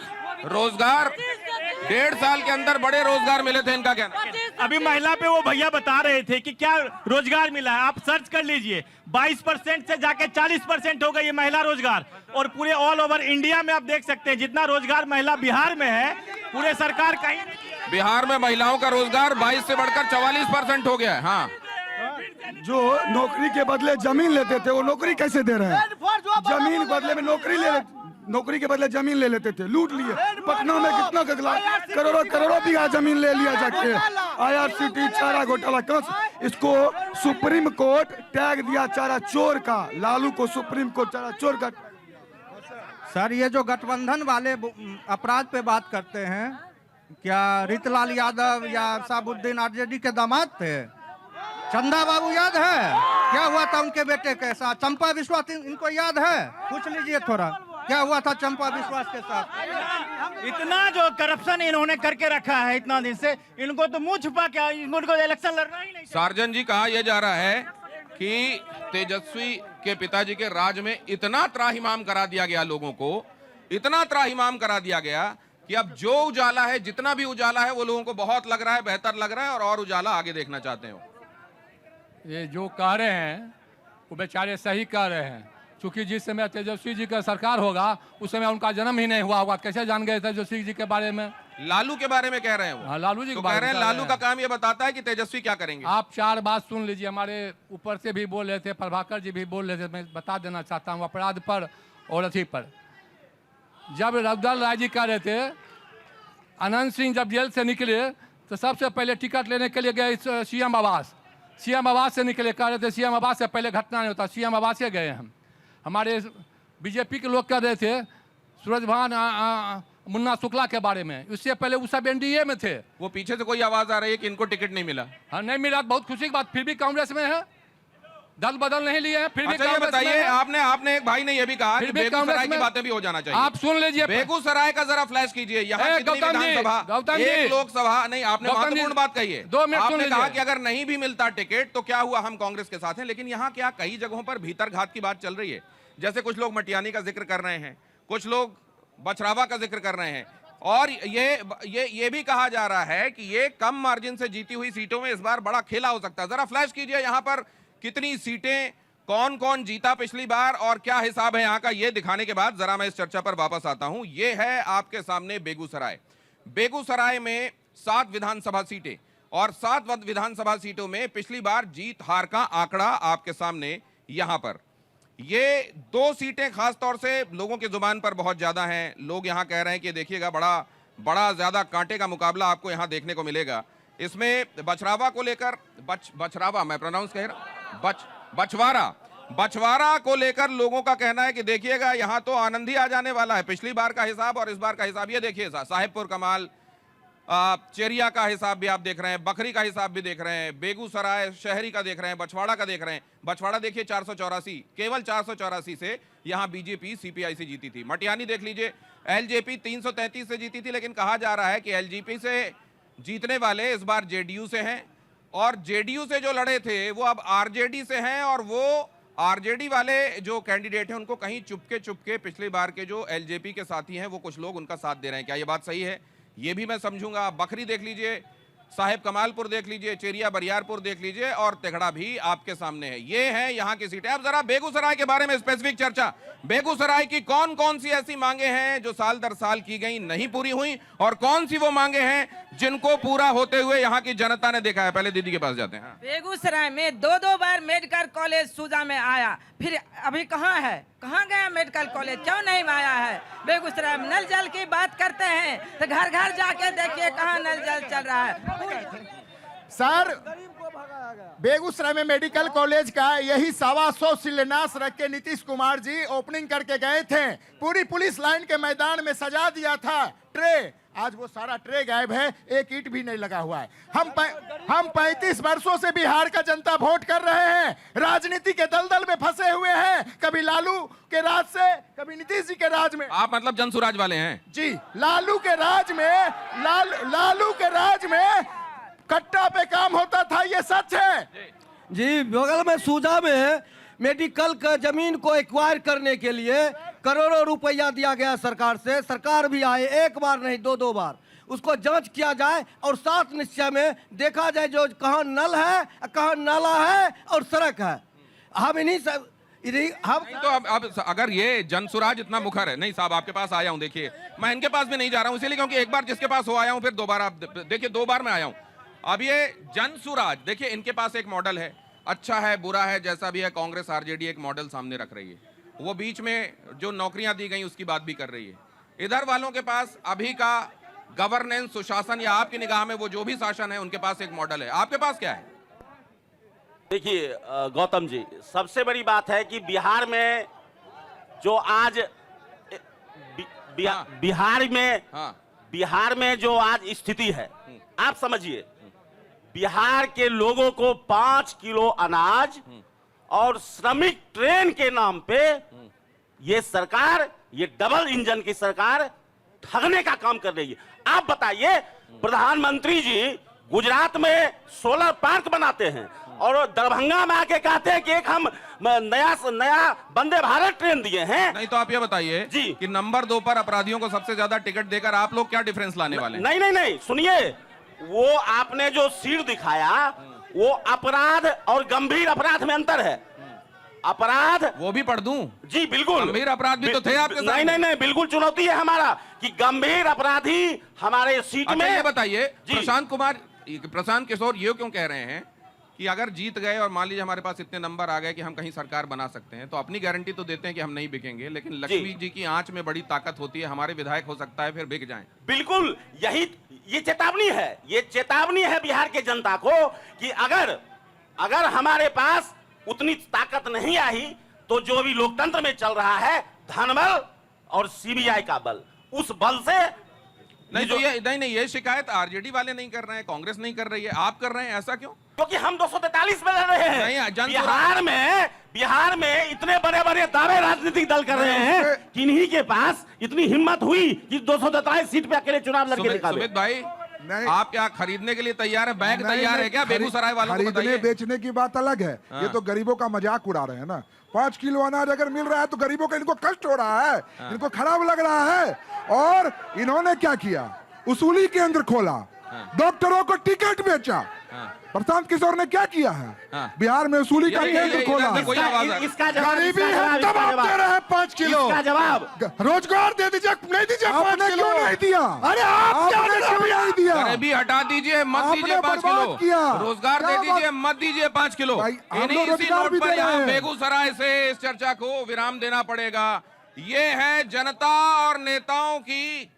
रोजगार 1.5 साल के अंदर बड़े रोजगार मिले थे, इनका कहना। अभी महिला पे वो भैया बता रहे थे कि क्या रोजगार मिला है, आप सर्च कर लीजिए। 22% से जाके 40% हो गई है महिला रोजगार, और पूरे ऑल ओवर इंडिया में आप देख सकते हैं जितना रोजगार महिला बिहार में है, पूरे सरकार कहीं बिहार में महिलाओं का रोजगार 22 से बढ़कर 44% हो गया है। हाँ, जो नौकरी के बदले जमीन लेते थे वो नौकरी कैसे दे रहे हैं? जमीन बदले में नौकरी के बदले जमीन ले लेते थे, लूट लिए। पटना में कितना करोड़ों बीघा जमीन ले लिया जाके। IRCT चारा घोटाला इसको सुप्रीम कोर्ट टैग दिया चारा चोर का। लालू को सुप्रीम कोर्ट चारा चोर का। सर ये जो गठबंधन वाले अपराध पे बात करते हैं, क्या रीतलाल यादव या साबुद्दीन RJD के दामाद थे? चंदा बाबू याद है क्या हुआ था उनके बेटे के साथ? चंपा विश्वास इनको याद है? पूछ लीजिए थोड़ा, क्या हुआ था चंपा विश्वास के साथ? इतना जो करप्शन इन्होंने करके रखा है इतना दिन से, इनको तो मुंह छुपा क्या, इनको इलेक्शन लड़ना ही नहीं। सार्जन जी, कहा यह जा रहा है कि तेजस्वी के पिताजी के राज में इतना त्राहिमाम करा दिया गया, लोगों को इतना त्राहिमाम करा दिया गया कि अब जो उजाला है, जितना भी उजाला है, वो लोगों को बहुत लग रहा है, बेहतर लग रहा है, और उजाला आगे देखना चाहते हो। ये जो कह रहे हैं वो बेचारे सही कह रहे हैं, क्योंकि जिस समय तेजस्वी जी का सरकार होगा उस समय उनका जन्म ही नहीं हुआ होगा। कैसे जान गए तेजस्वी जी के बारे में? लालू के बारे में कह रहे हैं वो। हाँ, लालू जी तो के बारे कह रहे में हैं लालू का काम ये बताता है कि तेजस्वी क्या करेंगे। आप 4 बात सुन लीजिए, हमारे ऊपर से भी बोल रहे थे, प्रभाकर जी भी बोल रहे थे। मैं बता देना चाहता हूँ अपराध पर और अथी पर। जब रघुदल राय जी कह रहे थे अनंत सिंह जब जेल से निकले तो सबसे पहले टिकट लेने के लिए गए CM आवास। CM आवास से निकले, कह रहे थे CM आवास से पहले घटना नहीं होता, CM आवास से गए हम। हमारे बीजेपी के लोग कह रहे थे सूरजभान मुन्ना शुक्ला के बारे में, उससे पहले वो सब NDA में थे। वो पीछे से कोई आवाज आ रही है कि इनको टिकट नहीं मिला। हाँ, नहीं मिला, बहुत खुशी की बात। फिर भी कांग्रेस में है, दल बदल नहीं लिए हैं, फिर भी अच्छा, ये बताइए, आपने एक भाई ने ये भी कहा कि बेगूसराय की बातें भी हो जाना चाहिए। आप सुन लीजिए, बेगूसराय का जरा फ्लैश कीजिए। यहाँ कितनी विधानसभा, एक लोकसभा नहीं, आपने महत्वपूर्ण बात कही है। 2 मिनट आपने कहा कि अगर नहीं भी मिलता टिकट तो क्या हुआ, हम कांग्रेस के साथ हैं। लेकिन यहाँ क्या कई जगहों पर भीतरघात की बात चल रही है। जैसे कुछ लोग मटियानी का जिक्र कर रहे हैं, कुछ लोग बछरावा का जिक्र कर रहे हैं, और ये भी कहा जा रहा है कि ये कम मार्जिन से जीती हुई सीटों में इस बार बड़ा खेला हो सकता है। जरा फ्लैश कीजिए यहाँ पर कितनी सीटें, कौन कौन जीता पिछली बार और क्या हिसाब है यहाँ का, ये दिखाने के बाद जरा मैं इस चर्चा पर वापस आता हूं। ये है आपके सामने बेगूसराय। बेगूसराय में 7 विधानसभा सीटें, और 7 विधानसभा सीटों में पिछली बार जीत हार का आंकड़ा आपके सामने यहां पर। ये 2 सीटें खास तौर से लोगों की जुबान पर बहुत ज्यादा हैं। लोग यहां कह रहे हैं कि देखिएगा बड़ा ज्यादा कांटे का मुकाबला आपको यहां देखने को मिलेगा। इसमें बछरावा को लेकर बछरावा मैं प्रोनाउंस कह रहा बछवारा को लेकर लोगों का कहना है कि देखिएगा यहां तो आनंद ही आ जाने वाला है। पिछली बार का हिसाब और इस बार का हिसाब ये देखिए, साहेबपुर कमाल, चेरिया का हिसाब भी आप देख रहे हैं, बखरी का हिसाब भी देख रहे हैं, बेगूसराय शहरी का देख रहे हैं, बछवाड़ा का देख रहे हैं। बछवाड़ा देखिए 484, केवल 484 से यहां बीजेपी CPI से जीती थी। मटियानी देख लीजिए, LJP 333 से जीती थी, लेकिन कहा जा रहा है कि LJP से जीतने वाले इस बार JDU से हैं, और JDU से जो लड़े थे वो अब RJD से हैं, और वो RJD वाले जो कैंडिडेट हैं उनको कहीं चुपके पिछली बार के जो LJP के साथी हैं वो कुछ लोग उनका साथ दे रहे हैं। क्या ये बात सही है? ये भी मैं समझूंगा। बखरी देख लीजिए, साहेब कमालपुर देख लीजिए, चेरिया बरियारपुर देख लीजिए, और तेघड़ा भी आपके सामने है। ये है यहाँ की सीटें। अब जरा बेगूसराय के बारे में स्पेसिफिक चर्चा। बेगूसराय की कौन कौन सी ऐसी मांगे हैं जो साल दर साल की गई नहीं पूरी हुई, और कौन सी वो मांगे हैं जिनको पूरा होते हुए यहाँ की जनता ने देखा है? पहले दीदी के पास जाते हैं। बेगूसराय में 2 बार मेडिकल कॉलेज सूजा में आया, फिर अभी कहाँ है, कहाँ गया मेडिकल कॉलेज, क्यों नहीं आया है? बेगूसराय में नल जल की बात करते हैं तो घर घर जाके देखिए कहाँ नल जल चल रहा है। सर, बेगूसराय में मेडिकल कॉलेज का यही 125 शिलान्यास रख के नीतीश कुमार जी ओपनिंग करके गए थे। पूरी पुलिस लाइन के मैदान में सजा दिया था ट्रे, आज वो सारा ट्रे गायब है, एक ईंट भी नहीं लगा हुआ है। हम 35 वर्षों से बिहार का जनता वोट कर रहे हैं, राजनीति के दलदल में फंसे हुए हैं, कभी लालू के राज से, कभी नीतीश जी के राज में। आप मतलब जनसुराज वाले हैं जी, लालू के राज में कट्टा पे काम होता था, ये सच है जी। बगल में सूजा में मेडिकल का जमीन को एक्वायर करने के लिए करोड़ों रुपया दिया गया सरकार से। सरकार भी आए, एक बार नहीं 2-2 बार, उसको जांच किया जाए और 7 निश्चय में देखा जाए जो कहाँ नल है, कहाँ नाला है और सड़क है। हम इन्हीं सब हम तो अब अगर ये जनसुराज इतना मुखर है, नहीं साहब आपके पास आया हूं, देखिए मैं इनके पास भी नहीं जा रहा हूं इसीलिए क्योंकि एक बार जिसके पास हो आया हूं फिर दोबारा आप देखिए 2 बार मैं आया हूं। अब ये जनसुराज देखिए, इनके पास एक मॉडल है, अच्छा है बुरा है जैसा भी है, कांग्रेस आरजेडी एक मॉडल सामने रख रही है, वो बीच में जो नौकरियां दी गई उसकी बात भी कर रही है। इधर वालों के पास अभी का गवर्नेंस, सुशासन या आपकी निगाह में वो जो भी शासन है उनके पास एक मॉडल है, आपके पास क्या है? देखिए गौतम जी, सबसे बड़ी बात है कि बिहार में जो आज बिहार में जो आज स्थिति है, आप समझिए, बिहार के लोगों को 5 किलो अनाज और श्रमिक ट्रेन के नाम पे ये सरकार, ये डबल इंजन की सरकार ठगने का काम कर रही है। आप बताइए, प्रधानमंत्री जी गुजरात में सोलर पार्क बनाते हैं और दरभंगा में आके कहते हैं कि एक हम नया वंदे भारत ट्रेन दिए हैं। नहीं तो आप ये बताइए जी कि नंबर 2 पर अपराधियों को सबसे ज्यादा टिकट देकर आप लोग क्या डिफरेंस लाने वाले हैं? नहीं, सुनिए, वो आपने जो सीट दिखाया वो अपराध और गंभीर अपराध में अंतर है। अपराध वो भी पढ़ दूं? जी बिल्कुल, गंभीर अपराध भी तो थे आपके साथ। नहीं, बिल्कुल चुनौती है हमारा कि गंभीर अपराधी हमारे सीट में। ये बताइए, प्रशांत किशोर ये क्यों कह रहे हैं कि अगर जीत गए और मान लीजिए हमारे पास इतने नंबर आ गए कि हम कहीं सरकार बना सकते हैं, तो अपनी गारंटी तो देते हैं कि हम नहीं बिकेंगे, लेकिन लक्ष्मी जी की आंच में बड़ी ताकत होती है, हमारे विधायक हो सकता है फिर बिक जाएं। बिल्कुल, ये चेतावनी है, ये चेतावनी है बिहार के जनता को कि अगर हमारे पास उतनी ताकत नहीं आई तो जो भी लोकतंत्र में चल रहा है, धनबल और सीबीआई का बल, उस बल से नहीं तो ये शिकायत आरजेडी वाले नहीं कर रहे हैं, कांग्रेस नहीं कर रही है, आप कर रहे हैं, ऐसा क्यों? क्योंकि हम 243 में लड़ रहे हैं। नहीं, बिहार में इतने बड़े दावे राजनीतिक दल कर रहे हैं कि इन्हीं के पास इतनी हिम्मत हुई कि 243 सीट पे अकेले चुनाव लड़के निकाले। सुमित भाई, आप क्या खरीदने के लिए तैयार है? बैंक तैयार है क्या बेगूसराय वालों को? खरीदने बेचने की बात अलग है, ये तो गरीबों का मजाक उड़ा रहे हैं ना। 5 किलो अनाज अगर मिल रहा है तो गरीबों को, इनको कष्ट हो रहा है, इनको खराब लग रहा है। और इन्होंने क्या किया? उसूली केंद्र खोला, डॉक्टरों को टिकट बेचा। प्रशांत किशोर ने क्या किया है? बिहार में उसूली का केंद्र खोला। गरीबी है तब आप दे रहे हैं 5 किलो। जवाब, रोजगार दे दीजिए, नहीं दीजिए 5 किलो। क्यों नहीं दिया? अरे आपने क्यों नहीं दिया? गरीबी हटा दीजिए, मत दीजिए 5 किलो। रोजगार दे दीजिए, मत दीजिए 5 किलो। इन्हीं इसी नोट पर यहाँ बेगूसराय से इस चर्चा को विराम देना पड़ेगा। ये है जनता और नेताओं की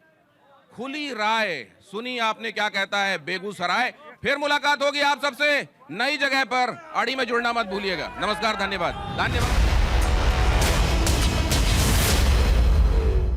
खुली राय। सुनी आपने क्या कहता है बेगूसराय। फिर मुलाकात होगी आप सबसे नई जगह पर। अड़ी में जुड़ना मत भूलिएगा। नमस्कार, धन्यवाद।